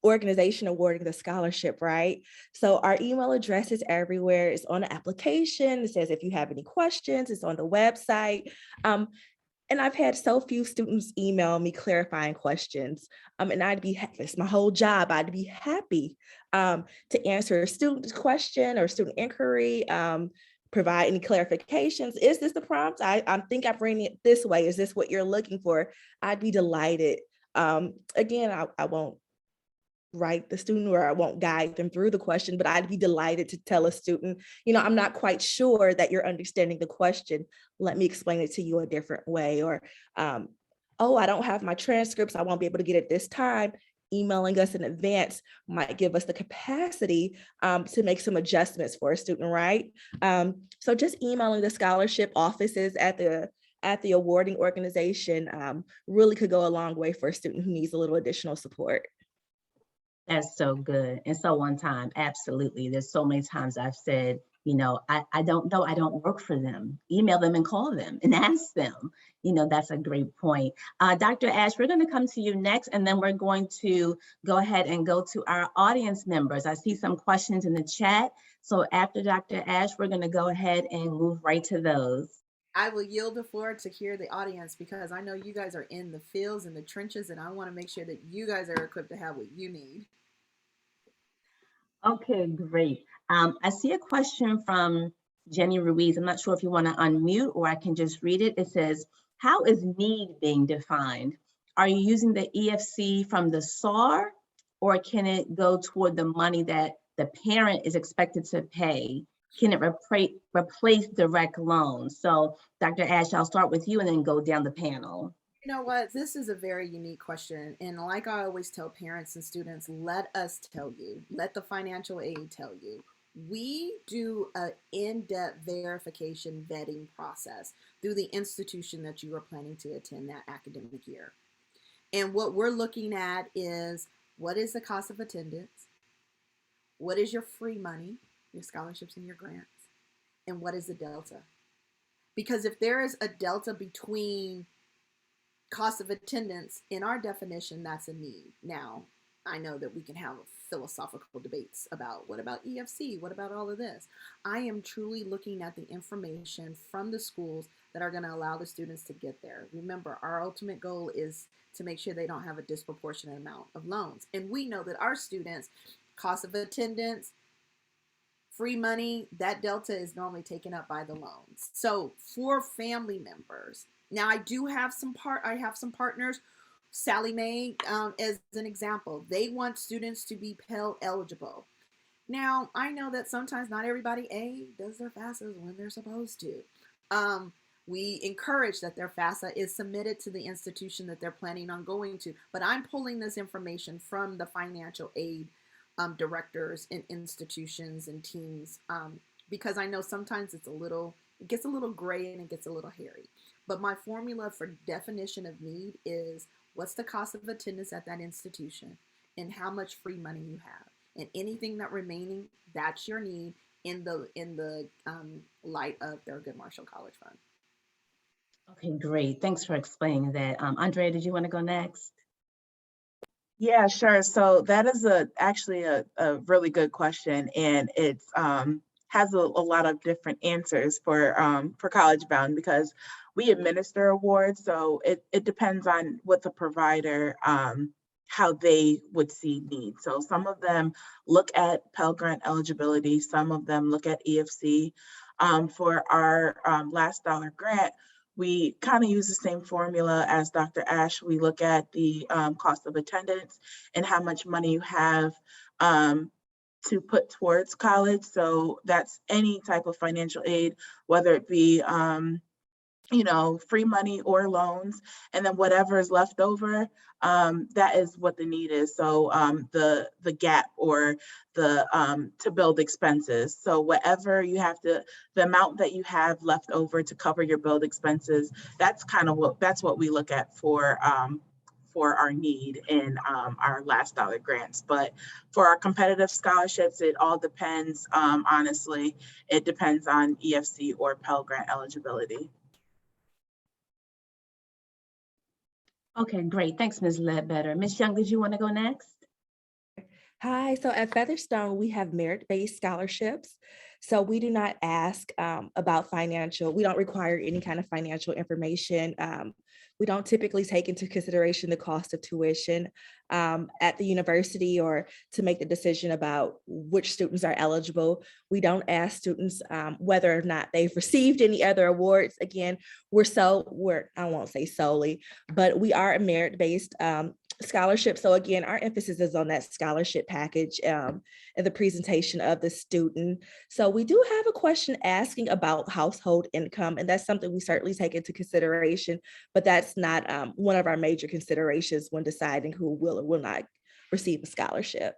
organization awarding the scholarship, right? So our email address is everywhere. It's on the application. It says if you have any questions, it's on the website. And I've had so few students email me clarifying questions. And I'd be happy, it's my whole job, I'd be happy to answer a student question or student inquiry, provide any clarifications. Is this the prompt? I think I'm reading it this way. Is this what you're looking for? I'd be delighted. Again, I won't write the student, or I won't guide them through the question, but I'd be delighted to tell a student, you know, I'm not quite sure that you're understanding the question. Let me explain it to you a different way. Or, oh, I don't have my transcripts, I won't be able to get it this time. Emailing us in advance might give us the capacity to make some adjustments for a student, right? So just emailing the scholarship offices at the awarding organization really could go a long way for a student who needs a little additional support. That's so good. And so on time, absolutely. There's so many times I've said, you know, I don't know, I don't work for them. Email them and call them and ask them. You know, that's a great point. Dr. Ash, we're going to come to you next, and then we're going to go ahead and go to our audience members. I see some questions in the chat. So after Dr. Ash, we're going to go ahead and move right to those. I will yield the floor to hear the audience, because I know you guys are in the fields and the trenches, and I want to make sure that you guys are equipped to have what you need. Okay, great. I see a question from Jenny Ruiz. I'm not sure if you want to unmute, or I can just read it. It says, how is need being defined? Are you using the EFC from the SAR, or can it go toward the money that the parent is expected to pay can it replace direct loans? So Dr. Ash, I'll start with you and then go down the panel. You know what? This is a very unique question. And like I always tell parents and students, let us tell you, let the financial aid tell you. We do an in-depth verification vetting process through the institution that you are planning to attend that academic year. And what we're looking at is, what is the cost of attendance? What is your free money, your scholarships and your grants? And what is the delta? Because if there is a delta between cost of attendance, in our definition, that's a need. Now, I know that we can have philosophical debates about what about EFC, what about all of this. I am truly looking at the information from the schools that are going to allow the students to get there. Remember, our ultimate goal is to make sure they don't have a disproportionate amount of loans. And we know that our students, cost of attendance, free money, that delta is normally taken up by the loans. So for family members, now I have some partners, Sally Mae as an example, they want students to be Pell eligible. Now I know that sometimes not everybody does their FAFSAs when they're supposed to. We encourage that their FAFSA is submitted to the institution that they're planning on going to, but I'm pulling this information from the financial aid directors in institutions and teams, because I know sometimes it gets a little gray and it gets a little hairy. But my formula for definition of need is, what's the cost of attendance at that institution and how much free money you have, and anything that remaining, that's your need in the light of Thurgood Marshall College Fund. Okay, great. Thanks for explaining that. Andrea, did you want to go next? Yeah, sure. So that is actually a really good question, and it's has a lot of different answers for CollegeBound, because we administer awards. So it depends on what the provider, how they would see needs. So some of them look at Pell Grant eligibility, some of them look at EFC. For our last dollar grant, we kind of use the same formula as Dr. Ash. We look at the cost of attendance and how much money you have to put towards college. So that's any type of financial aid, whether it be free money or loans, and then whatever is left over, that is what the need is. So the gap, or the to build expenses. So whatever you have to, the amount that you have left over to cover your build expenses, that's what we look at for our need in our last dollar grants. But for our competitive scholarships, it all depends. Honestly, it depends on EFC or Pell Grant eligibility. Okay, great. Thanks, Ms. Ledbetter. Ms. Young, did you want to go next? Hi, so at Featherstone, we have merit-based scholarships. So we do not ask about we don't require any kind of financial information. We don't typically take into consideration the cost of tuition at the university, or to make the decision about which students are eligible. We don't ask students whether or not they've received any other awards. Again, I won't say solely, but we are a merit-based scholarship. So again, our emphasis is on that scholarship package and the presentation of the student. So we do have a question asking about household income, and that's something we certainly take into consideration, but that's not one of our major considerations when deciding who will or will not receive a scholarship.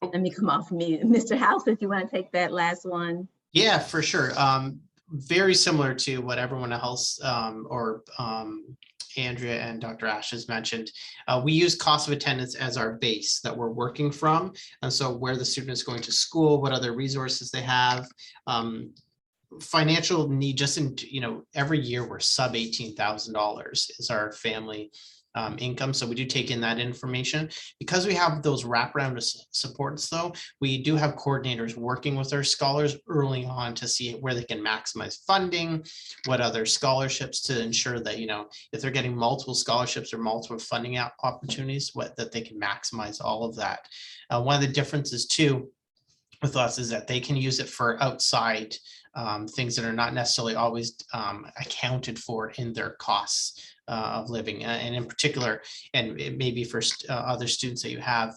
Let me come off mute. Mr. House, if you want to take that last one. Yeah, for sure. Very similar to what everyone else Andrea and Dr. Ash has mentioned. We use cost of attendance as our base that we're working from. And so where the student is going to school, what other resources they have, financial need, just in, every year we're sub $18,000 is our family income. So we do take in that information. Because we have those wraparound supports, though, we do have coordinators working with our scholars early on to see where they can maximize funding, what other scholarships, to ensure that, if they're getting multiple scholarships or multiple funding opportunities, that they can maximize all of that. One of the differences too with us is that they can use it for outside things that are not necessarily always accounted for in their costs of living. And in particular, and it may be for other students that you have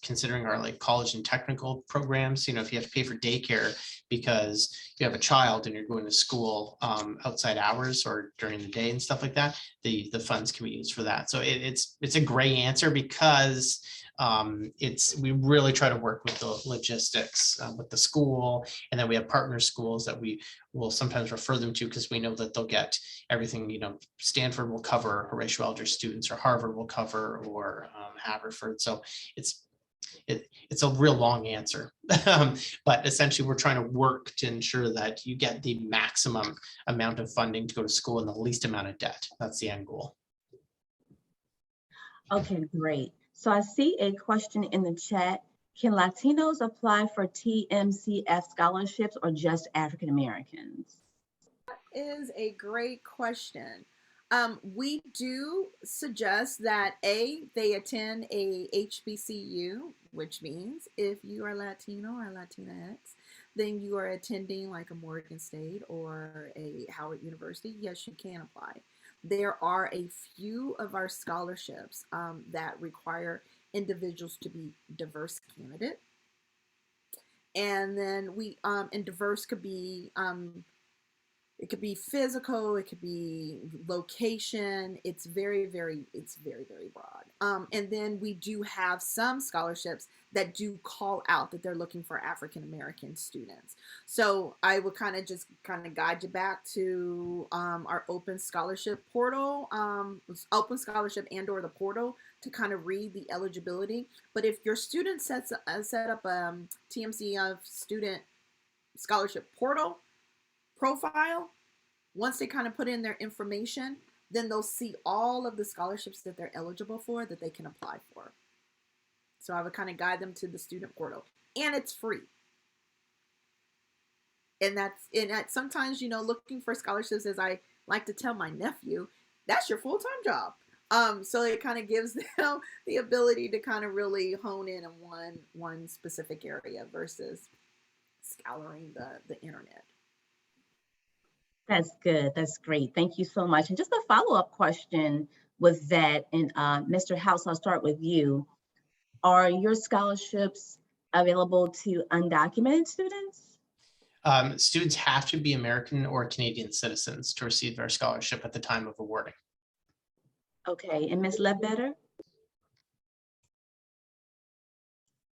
considering our like college and technical programs, if you have to pay for daycare because you have a child and you're going to school outside hours or during the day and stuff like that, the funds can be used for that. So it's a gray answer because we really try to work with the logistics with the school, and then we have partner schools that we will sometimes refer them to because we know that they'll get everything. Stanford will cover Horatio Alger students, or Harvard will cover, or Haverford. So it's a real long answer, but essentially we're trying to work to ensure that you get the maximum amount of funding to go to school and the least amount of debt. That's the end goal. Okay, great. So I see a question in the chat. Can Latinos apply for TMCF scholarships or just African Americans? That is a great question. We do suggest that they attend a HBCU, which means if you are Latino or Latinx, then you are attending like a Morgan State or a Howard University. Yes, you can apply. There are a few of our scholarships that require individuals to be diverse candidate. And then and diverse could be, it could be physical, it could be location. It's very, very broad. And then we do have some scholarships that do call out that they're looking for African American students. So I would kind of guide you back to our open scholarship portal, open scholarship and/or the portal to kind of read the eligibility. But if your student set up a TMCF student scholarship portal profile, once they kind of put in their information, then they'll see all of the scholarships that they're eligible for that they can apply for. So I would kind of guide them to the student portal, and it's free. And that's sometimes, looking for scholarships, as I like to tell my nephew, that's your full-time job. So it kind of gives them the ability to kind of really hone in on one specific area versus scouring the internet. That's good. That's great. Thank you so much. And just a follow-up question with that, and Mr. House, I'll start with you. Are your scholarships available to undocumented students? Students have to be American or Canadian citizens to receive their scholarship at the time of awarding. Okay, and Ms. Ledbetter?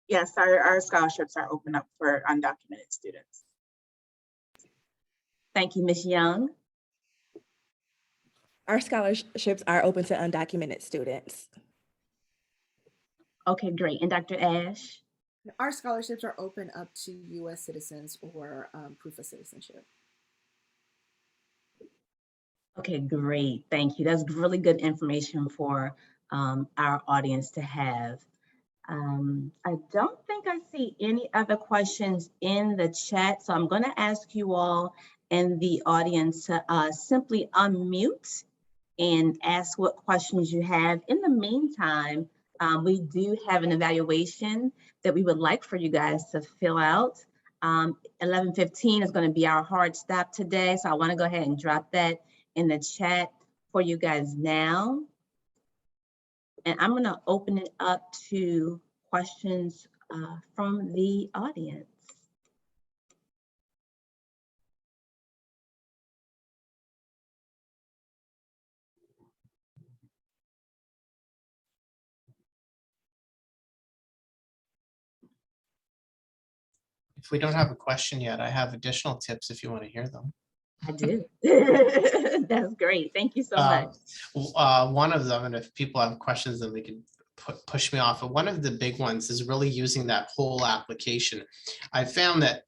Yes, our scholarships are open up for undocumented students. Thank you, Ms. Young. Our scholarships are open to undocumented students. Okay, great. And Dr. Ash? Our scholarships are open up to U.S. citizens or proof of citizenship. Okay, great. Thank you. That's really good information for our audience to have. I don't think I see any other questions in the chat, so I'm going to ask you all in the audience to simply unmute and ask what questions you have. In the meantime, we do have an evaluation that we would like for you guys to fill out. 11:15 is going to be our hard stop today, so I want to go ahead and drop that in the chat for you guys now. And I'm going to open it up to questions from the audience. If we don't have a question yet, I have additional tips if you want to hear them. I do. That's great. Thank you so much. One of them, and if people have questions, then they can push me off. But one of the big ones is really using that whole application. I found that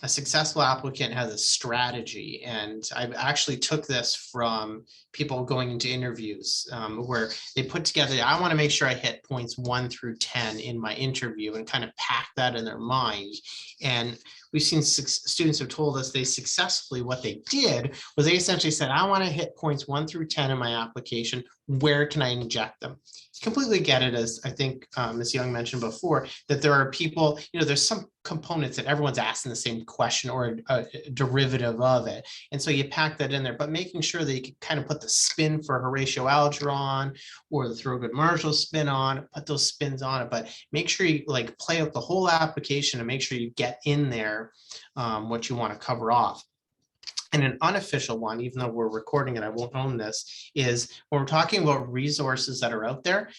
a successful applicant has a strategy, and I actually took this from people going into interviews where they put together, I want to make sure I hit points 1 through 10 in my interview, and kind of pack that in their mind. And we've seen students have told us they successfully, what they did was they essentially said, I want to hit points 1 through 10 in my application. Where can I inject them? completely get it, as I think Ms. Young mentioned before, that there are people, there's some components that everyone's asking the same question or a derivative of it. And so you pack that in there, but making sure that you can kind of put the spin for Horatio Alger on, or the Thurgood Marshall spin on, put those spins on it, but make sure you like play out the whole application and make sure you get in there what you want to cover off. And an unofficial one, even though we're recording it, I won't own this, is when we're talking about resources that are out there.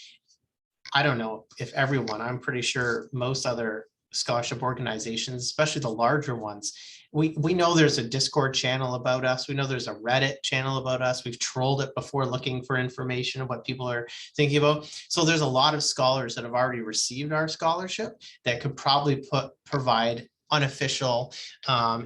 I don't know if everyone, I'm pretty sure most other scholarship organizations, especially the larger ones, we know there's a Discord channel about us. We know there's a Reddit channel about us. We've trolled it before looking for information of what people are thinking about. So there's a lot of scholars that have already received our scholarship that could probably provide unofficial,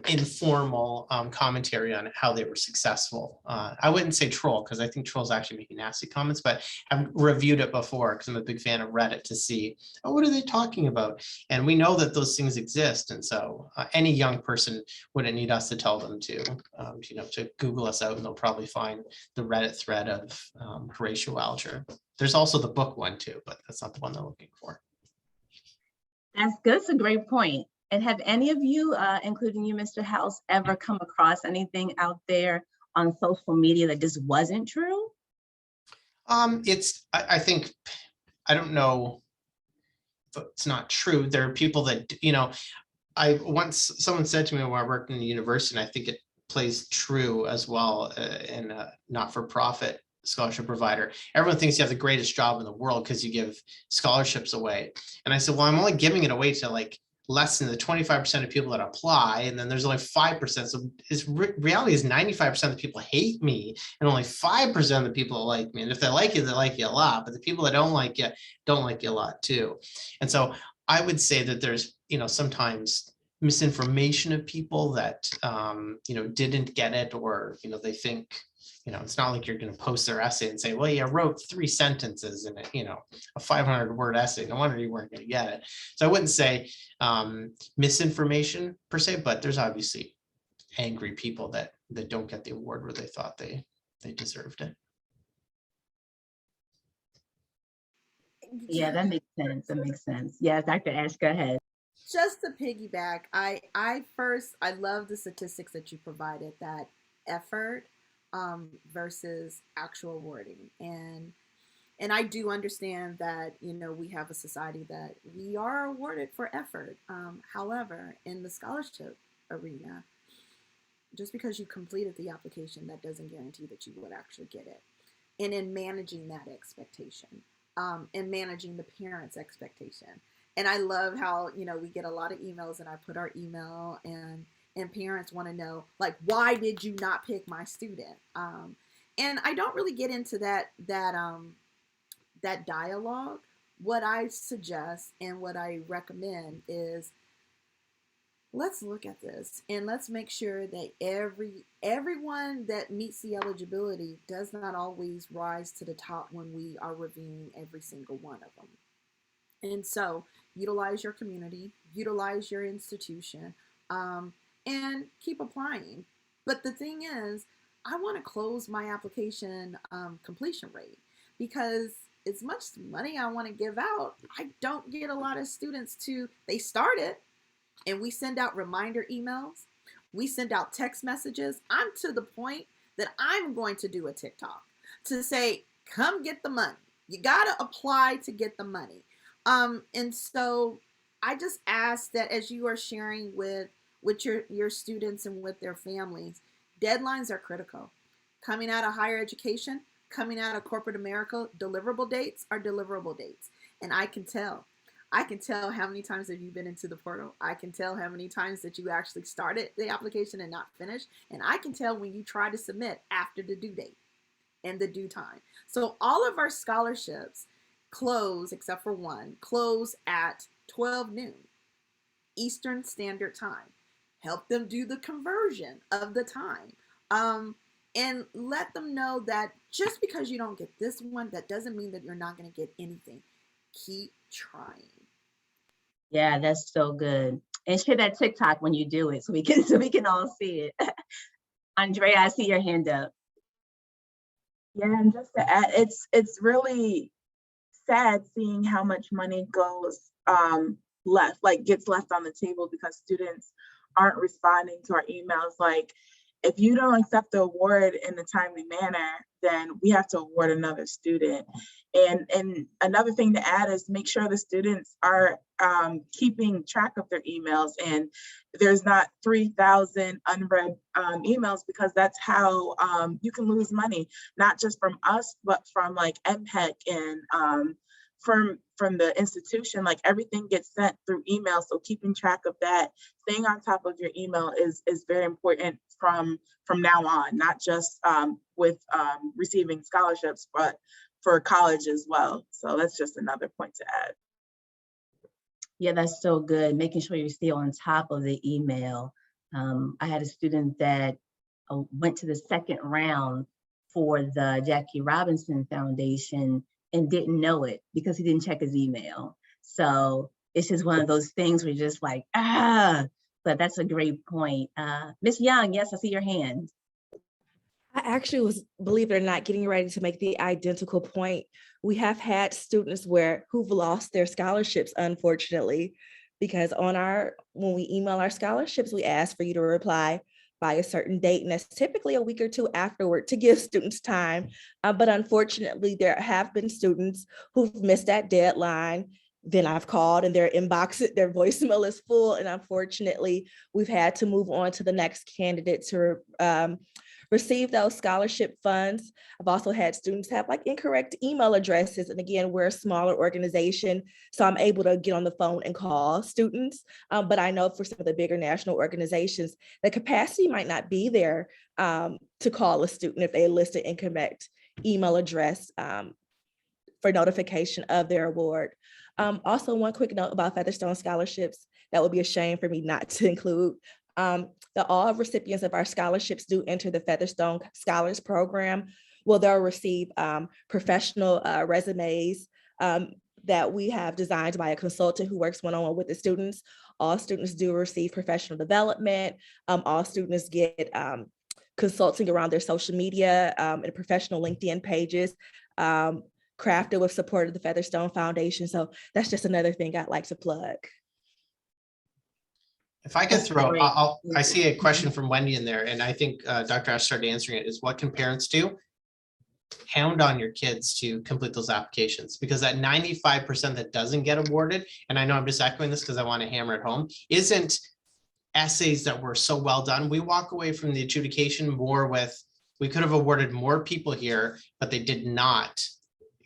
informal commentary on how they were successful. I wouldn't say troll, because I think trolls actually making nasty comments, but I've reviewed it before because I'm a big fan of Reddit to see, oh, what are they talking about? And we know that those things exist. And so any young person wouldn't need us to tell them to Google us out, and they'll probably find the Reddit thread of Horatio Alger. There's also the book one too, but that's not the one they're looking for. That's good. That's a great point. And have any of you, including you, Mr. House, ever come across anything out there on social media that just wasn't true? I think, I don't know if it's not true. There are people that, someone said to me when I worked in the university, and I think it plays true as well in a not-for-profit scholarship provider. Everyone thinks you have the greatest job in the world because you give scholarships away. And I said, well, I'm only giving it away to like less than the 25% of people that apply, and then there's only 5%. So reality is 95% of the people hate me, and only 5% of the people like me. And if they like you, they like you a lot. But the people that don't like you a lot too. And so I would say that there's, sometimes misinformation of people that, didn't get it, or, they think, it's not like you're going to post their essay and say, well, you wrote 3 sentences in it, a 500-word essay. No wonder you weren't going to get it. So I wouldn't say misinformation per se, but there's obviously angry people that don't get the award where they thought they deserved it. Yeah, that makes sense. That makes sense. Yeah, Dr. Ash, go ahead. Just to piggyback, I love the statistics that you provided, that effort versus actual awarding. And I do understand that, we have a society that we are awarded for effort. However, in the scholarship arena, just because you completed the application, that doesn't guarantee that you would actually get it. And in managing that expectation, and managing the parents' expectation. And I love how, we get a lot of emails, and I put our email, and parents want to know, like, why did you not pick my student? And I don't really get into that dialogue. What I suggest and what I recommend is, let's look at this and let's make sure that everyone that meets the eligibility does not always rise to the top when we are reviewing every single one of them. And so utilize your community, utilize your institution, and keep applying. But the thing is, I want to close my application completion rate, because as much money I want to give out, I don't get a lot of students they start it, and we send out reminder emails. We send out text messages. I'm to the point that I'm going to do a TikTok to say, come get the money. You got to apply to get the money. And so I just ask that as you are sharing with your students and with their families, deadlines are critical. Coming out of higher education, coming out of corporate America, deliverable dates are deliverable dates. And I can tell how many times have you been into the portal. I can tell how many times that you actually started the application and not finished. And I can tell when you try to submit after the due date and the due time. So all of our scholarships close, except for one, close at 12 noon Eastern Standard Time. Help them do the conversion of the time. And let them know that just because you don't get this one, that doesn't mean that you're not going to get anything. Keep trying. Yeah, that's so good. And share that TikTok when you do it so we can all see it. Andrea, I see your hand up. Yeah, and just to add, it's really sad seeing how much money goes gets left on the table because students aren't responding to our emails. Like, if you don't accept the award in a timely manner, then we have to award another student. And another thing to add is make sure the students are keeping track of their emails, and there's not 3,000 unread emails, because that's how you can lose money, not just from us, but from like MPEC and from the institution. Like, everything gets sent through email, so keeping track of that, staying on top of your email is very important from now on, not just with receiving scholarships, but for college as well. So that's just another point to add. Yeah, that's so good. Making sure you stay on top of the email. I had a student that went to the second round for the Jackie Robinson Foundation and didn't know it because he didn't check his email. So it's just one of those things where you're just like, but that's a great point. Ms. Young, yes, I see your hand. I actually was, believe it or not, getting ready to make the identical point. We have had students who've lost their scholarships, unfortunately, because when we email our scholarships, we ask for you to reply by a certain date, and that's typically a week or two afterward to give students time. But unfortunately, there have been students who've missed that deadline. Then I've called and their voicemail is full. And unfortunately, we've had to move on to the next candidate to receive those scholarship funds. I've also had students have like incorrect email addresses. And again, we're a smaller organization, so I'm able to get on the phone and call students. But I know for some of the bigger national organizations, the capacity might not be there to call a student if they list an incorrect email address for notification of their award. Also, one quick note about Featherstone scholarships that would be a shame for me not to include. That all recipients of our scholarships do enter the Featherstone Scholars Program. Well, they'll receive professional resumes that we have designed by a consultant who works one-on-one with the students. All students do receive professional development. All students get consulting around their social media and professional LinkedIn pages, crafted with support of the Featherstone Foundation. So that's just another thing I'd like to plug. If I could throw, I see a question from Wendy in there, and I think Dr. Ash started answering it, is what can parents do? Hound on your kids to complete those applications, because that 95% that doesn't get awarded, and I know I'm just echoing this because I want to hammer it home, isn't essays that were so well done. We walk away from the adjudication more with, we could have awarded more people here, but they did not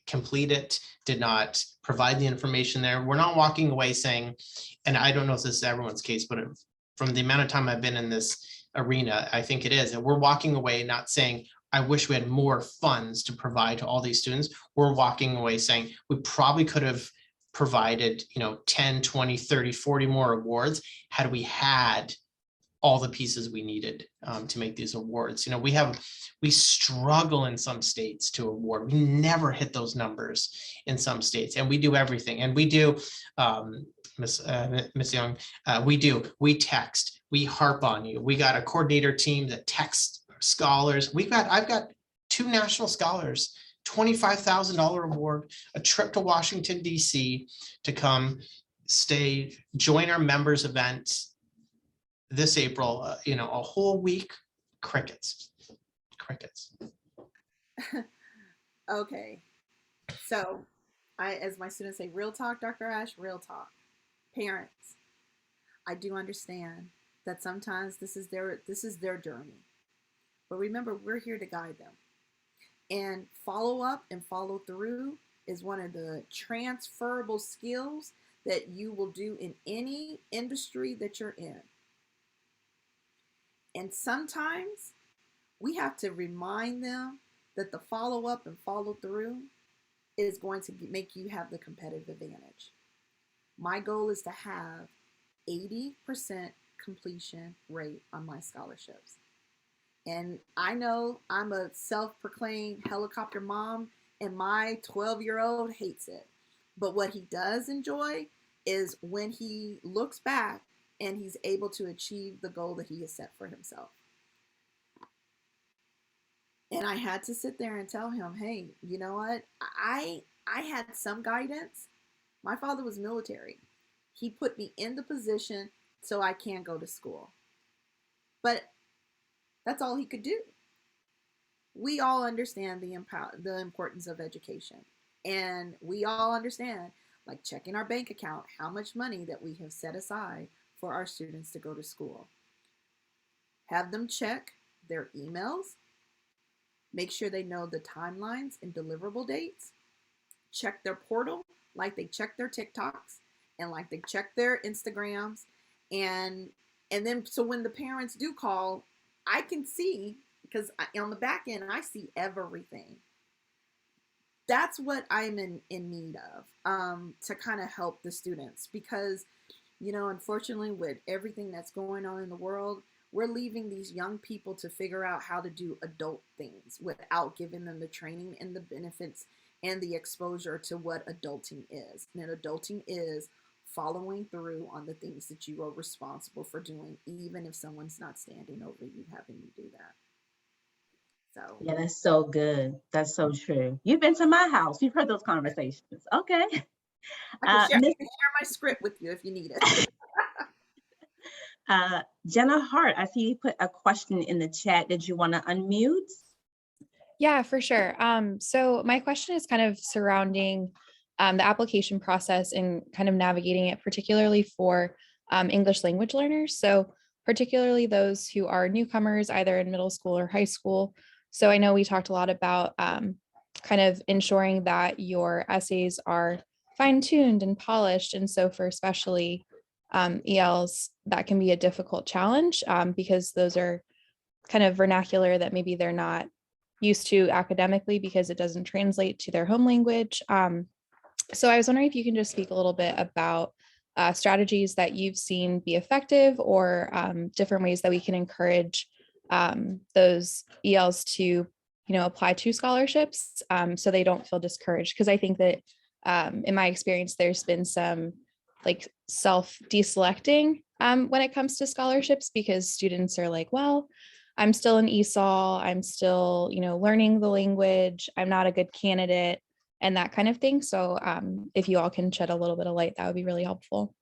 complete it, did not provide the information there. We're not walking away saying, and I don't know if this is everyone's case, but from the amount of time I've been in this arena, I think it is, and we're walking away not saying, I wish we had more funds to provide to all these students. We're walking away saying we probably could have provided, 10, 20, 30, 40 more awards had we had all the pieces we needed to make these awards. We struggle in some states to award. We never hit those numbers in some states, and we do everything. And we do, Ms. Young, we text, we harp on you. We got a coordinator team that texts scholars. I've got 2 national scholars, $25,000 award, a trip to Washington, D.C. to come join our members event this April, a whole week. Crickets. Okay, so as my students say, real talk, Dr. Ash, real talk. Parents, I do understand that sometimes this is their journey, but remember, we're here to guide them. And follow up and follow through is one of the transferable skills that you will do in any industry that you're in. And sometimes we have to remind them that the follow up and follow through is going to make you have the competitive advantage. My goal is to have 80% completion rate on my scholarships. And I know I'm a self-proclaimed helicopter mom, and my 12-year-old hates it. But what he does enjoy is when he looks back and he's able to achieve the goal that he has set for himself. And I had to sit there and tell him, hey, you know what? I had some guidance. My father was military. He put me in the position so I can go to school. But that's all he could do. We all understand the importance of education. And we all understand, like checking our bank account, how much money that we have set aside for our students to go to school. Have them check their emails, make sure they know the timelines and deliverable dates, check their portal like they check their TikToks and like they check their Instagrams. And then so when the parents do call, I can see, because on the back end, I see everything. That's what I'm in need of, to kind of help the students, because, you know, unfortunately, with everything that's going on in the world, we're leaving these young people to figure out how to do adult things without giving them the training and the benefits and the exposure to what adulting is. And adulting is following through on the things that you are responsible for doing, even if someone's not standing over you having you do that. So Yeah, that's so good. That's so true. You've been to my house. You've heard those conversations. Okay. I can Miss share my script with you if you need it. Jenna Hart, I see you put a question in the chat. Did you want to unmute? Yeah, for sure. So my question is kind of surrounding the application process and kind of navigating it, particularly for English language learners. So particularly those who are newcomers, either in middle school or high school. So I know we talked a lot about kind of ensuring that your essays are fine-tuned and polished. And so for especially ELs, that can be a difficult challenge because those are kind of vernacular that maybe they're not used to academically because it doesn't translate to their home language. So I was wondering if you can just speak a little bit about strategies that you've seen be effective, or different ways that we can encourage those ELs to, you know, apply to scholarships so they don't feel discouraged. Because I think that in my experience, there's been some like self-deselecting when it comes to scholarships, because students are like, well, I'm still an ESOL, I'm still, you know, learning the language, I'm not a good candidate, and that kind of thing. So if you all can shed a little bit of light, that would be really helpful.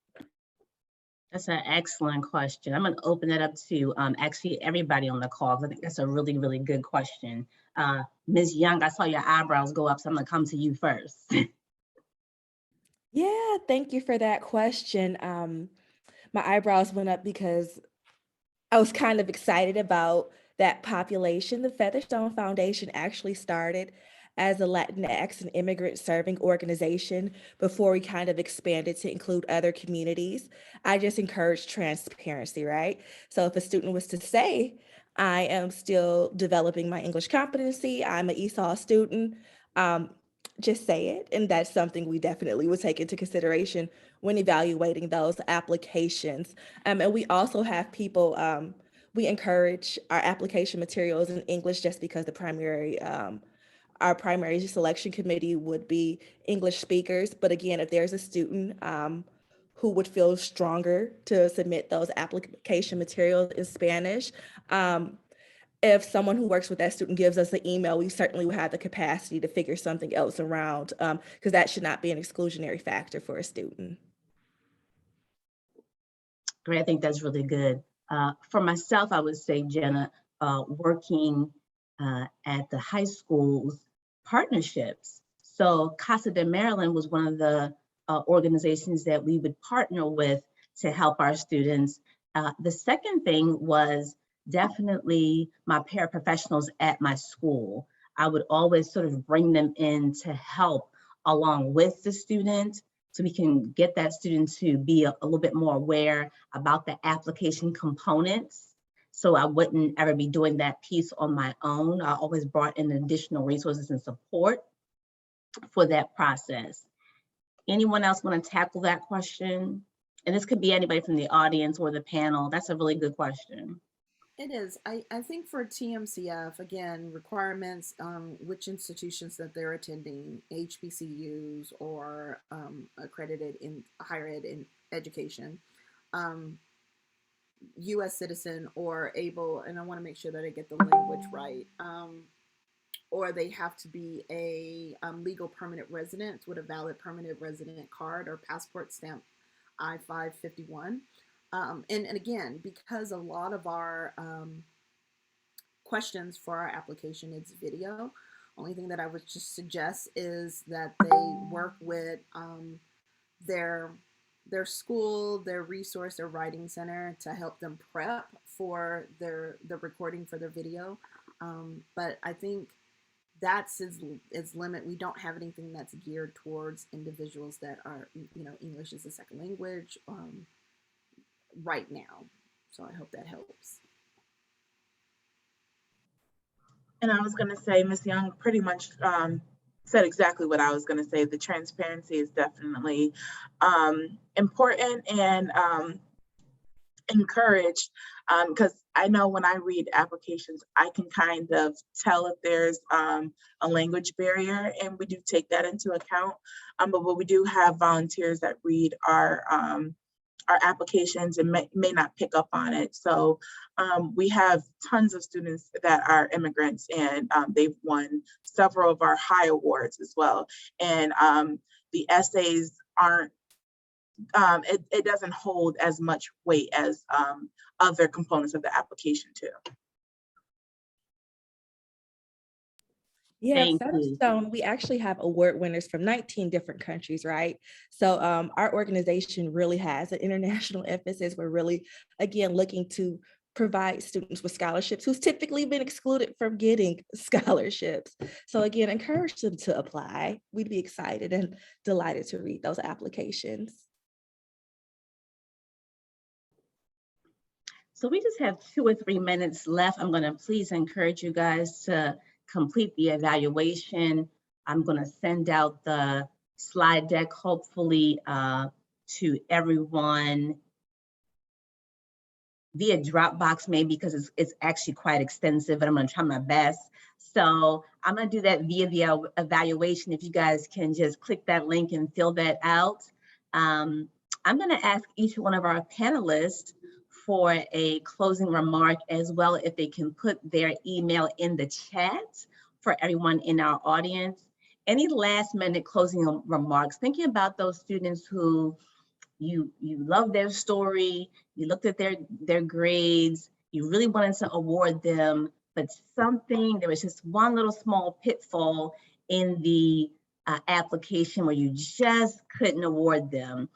That's an excellent question. I'm going to open it up to actually everybody on the call, because I think that's a really, really good question. Ms. Young, I saw your eyebrows go up, so I'm going to come to you first. Yeah, thank you for that question. My eyebrows went up because I was kind of excited about that population. The Featherstone Foundation actually started as a Latinx and immigrant serving organization before we kind of expanded to include other communities. I just encourage transparency, right? So if a student was to say, I am still developing my English competency, I'm an ESOL student, just say it. And that's something we definitely would take into consideration when evaluating those applications. And we also have people, we encourage our application materials in English just because our primary selection committee would be English speakers. But again, if there's a student who would feel stronger to submit those application materials in Spanish, if someone who works with that student gives us an email, we certainly will have the capacity to figure something else around, because that should not be an exclusionary factor for a student. Great, I think that's really good. For myself, I would say, Jenna, working at the high school's partnerships. So Casa de Maryland was one of the organizations that we would partner with to help our students. The second thing was definitely my paraprofessionals at my school. I would always sort of bring them in to help along with the student, so we can get that student to be a little bit more aware about the application components. So I wouldn't ever be doing that piece on my own. I always brought in additional resources and support for that process. Anyone else want to tackle that question? And this could be anybody from the audience or the panel. That's a really good question. It is. I think for TMCF, again, requirements, which institutions that they're attending, HBCUs or accredited in higher ed in education, U.S. citizen or able, and I want to make sure that I get the language right, or they have to be a legal permanent resident with a valid permanent resident card or passport stamp I-551. And again, because a lot of our questions for our application is video, only thing that I would just suggest is that they work with their school, their resource, their writing center to help them prep for the recording for their video. But I think that's its limit. We don't have anything that's geared towards individuals that are, English as a second language right now. So I hope that helps. And I was going to say, Ms. Young pretty much said exactly what I was going to say. The transparency is definitely important and encouraged, because I know when I read applications, I can kind of tell if there's a language barrier, and we do take that into account. But we do have volunteers that read our applications and may not pick up on it. So we have tons of students that are immigrants, and they've won several of our high awards as well. And the essays aren't, it doesn't hold as much weight as other components of the application too. Yeah, Thank you. Featherstone, we actually have award winners from 19 different countries, right? So our organization really has an international emphasis. We're really, again, looking to provide students with scholarships who's typically been excluded from getting scholarships. So again, encourage them to apply. We'd be excited and delighted to read those applications. So we just have 2 or 3 minutes left. I'm going to please encourage you guys to complete the evaluation. I'm going to send out the slide deck, hopefully, to everyone via Dropbox, maybe, because it's actually quite extensive, and I'm going to try my best. So I'm going to do that via the evaluation. If you guys can just click that link and fill that out. I'm going to ask each one of our panelists for a closing remark, as well if they can put their email in the chat for everyone in our audience. Any last minute closing remarks, thinking about those students who you love their story, you looked at their grades, you really wanted to award them, but there was just one little small pitfall in the application where you just couldn't award them,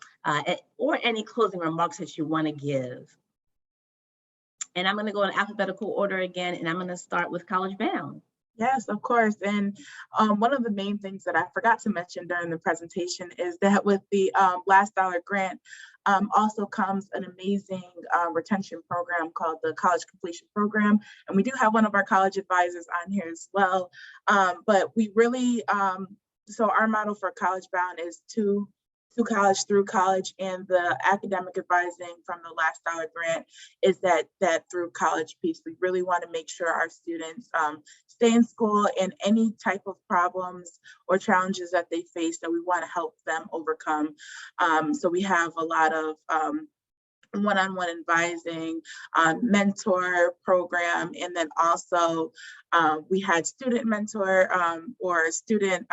or any closing remarks that you want to give. And I'm going to go in alphabetical order again, and I'm going to start with CollegeBound. Yes, of course. And one of the main things that I forgot to mention during the presentation is that with the Last Dollar Grant also comes an amazing retention program called the College Completion Program. And we do have one of our college advisors on here as well. But we really, so our model for CollegeBound is to college through college, and the academic advising from the Last Dollar Grant is that through college piece. We really want to make sure our students stay in school, and any type of problems or challenges that they face, that we want to help them overcome. So we have a lot of one-on-one advising, mentor program, and then also we had student mentor or student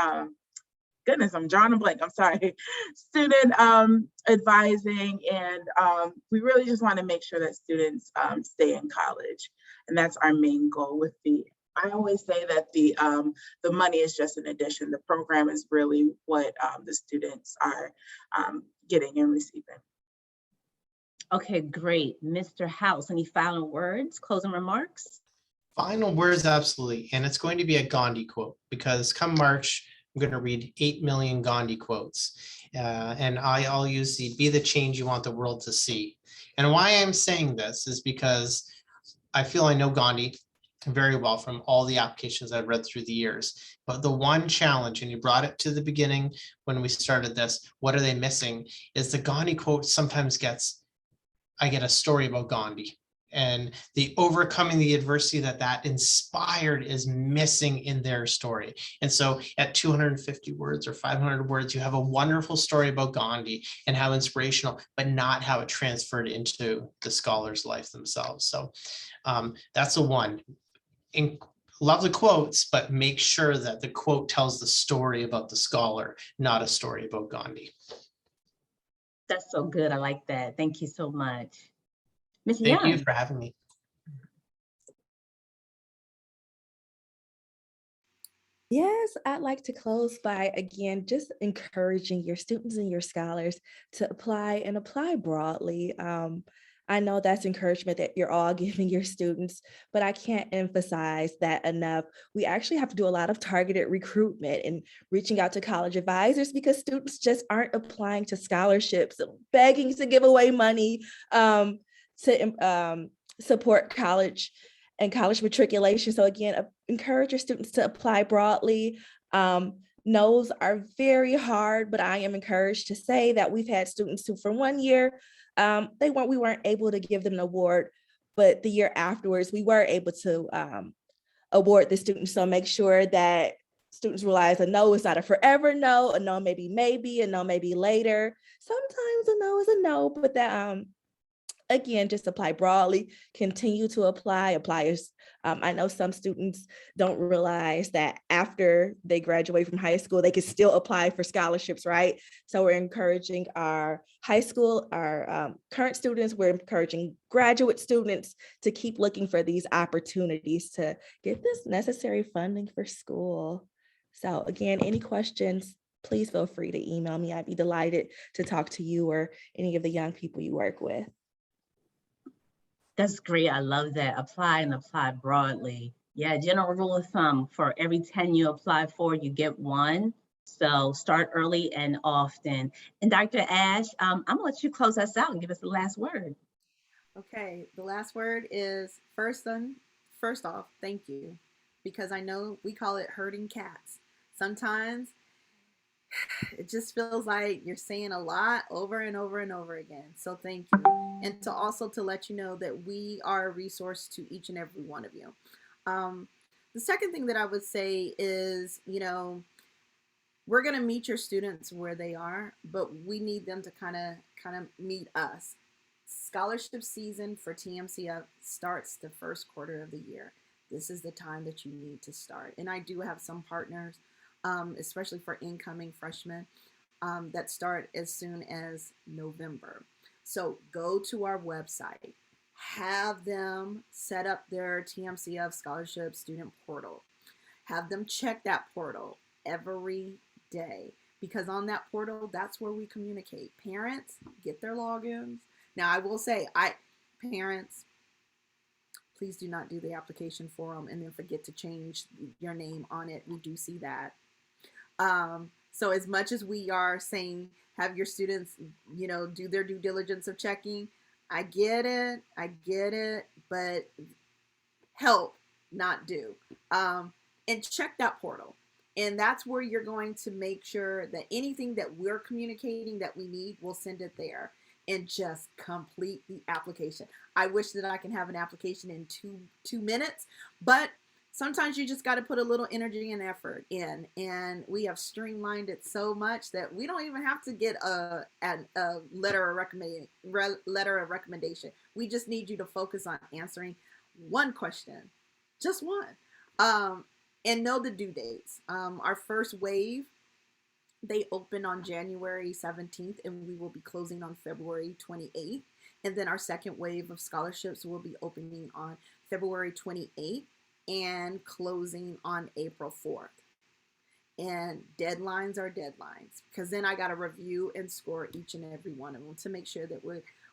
goodness, I'm drawing a blank, I'm sorry, student advising, and we really just want to make sure that students stay in college, and that's our main goal. With I always say that the money is just an addition. The program is really what the students are getting and receiving. Okay, great. Mr. House, any final words, closing remarks? Final words, absolutely. And it's going to be a Gandhi quote, because come March, I'm going to read 8 million Gandhi quotes. And I'll use the "be the change you want the world to see." And why I'm saying this is because I feel I know Gandhi very well from all the applications I've read through the years. But the one challenge, and you brought it to the beginning when we started this, what are they missing, is the Gandhi quote sometimes I get a story about Gandhi. And the overcoming the adversity that inspired is missing in their story. And so at 250 words or 500 words, you have a wonderful story about Gandhi and how inspirational, but not how it transferred into the scholar's life themselves. So that's the one. love the quotes, but make sure that the quote tells the story about the scholar, not a story about Gandhi. That's so good. I like that. Thank you so much. Ms. Thank you Young. for having me. Yes, I'd like to close by, again, just encouraging your students and your scholars to apply and apply broadly. I know that's encouragement that you're all giving your students, but I can't emphasize that enough. We actually have to do a lot of targeted recruitment and reaching out to college advisors, because students just aren't applying to scholarships, begging to give away money to support college and college matriculation. So again, encourage your students to apply broadly. No's are very hard, but I am encouraged to say that we've had students who, for 1 year, we weren't able to give them an award, but the year afterwards, we were able to award the students. So make sure that students realize a no is not a forever no, a no maybe, a no maybe later. Sometimes a no is a no, but that again, just apply broadly, continue to apply. I know some students don't realize that after they graduate from high school, they can still apply for scholarships, right? So we're encouraging our high school, our current students, we're encouraging graduate students to keep looking for these opportunities to get this necessary funding for school. So again, any questions, please feel free to email me. I'd be delighted to talk to you or any of the young people you work with. That's great. I love that. Apply and apply broadly. Yeah, general rule of thumb, for every 10 you apply for, you get 1. So start early and often. And Dr. Ash, I'm gonna let you close us out and give us the last word. Okay, the last word is first off, thank you, because I know we call it herding cats. Sometimes it just feels like you're saying a lot over and over and over again. So thank you. And to let you know that we are a resource to each and every one of you. The second thing that I would say is, we're going to meet your students where they are, but we need them to kind of meet us. Scholarship season for TMCF starts the first quarter of the year. This is the time that you need to start. And I do have some partners, especially for incoming freshmen, that start as soon as November. So go to our website, have them set up their TMCF scholarship student portal, have them check that portal every day, because on that portal, that's where we communicate. Parents get their logins. Now I will say, parents, please do not do the application form and then forget to change your name on it. We do see that. So as much as we are saying, have your students, do their due diligence of checking, I get it, but help, not do. And check that portal. And that's where you're going to make sure that anything that we're communicating that we need, we'll send it there. And just complete the application. I wish that I can have an application in two minutes, but sometimes you just got to put a little energy and effort in, and we have streamlined it so much that we don't even have to get a letter of recommendation. We just need you to focus on answering one question, just one, and know the due dates. Our first wave, they open on January 17th, and we will be closing on February 28th. And then our second wave of scholarships will be opening on February 28th. And closing on April 4th. And deadlines are deadlines, because then I got to review and score each and every one of them to make sure that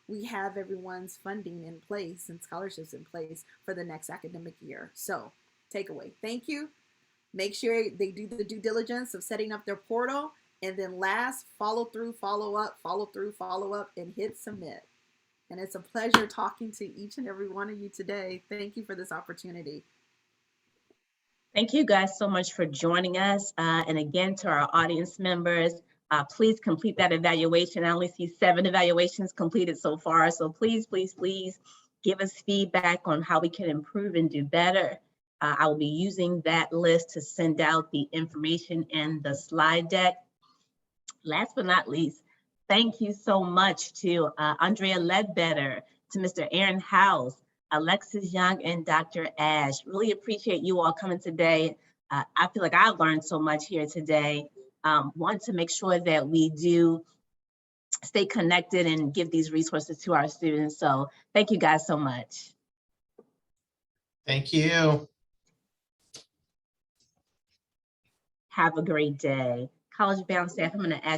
we have everyone's funding in place and scholarships in place for the next academic year. So takeaway, thank you. Make sure they do the due diligence of setting up their portal, and then last, follow through, follow up, and hit submit. And it's a pleasure talking to each and every one of you today. Thank you for this opportunity. Thank you guys so much for joining us. And again, to our audience members, please complete that evaluation. I only see 7 evaluations completed so far. So please, please, please give us feedback on how we can improve and do better. I will be using that list to send out the information in the slide deck. Last but not least, thank you so much to Andrea Ledbetter, to Mr. Aaron House, Alexis Young and Dr. Ash. Really appreciate you all coming today. I feel like I've learned so much here today. Want to make sure that we do stay connected and give these resources to our students. So thank you guys so much. Thank you. Have a great day. CollegeBound staff, I'm going to ask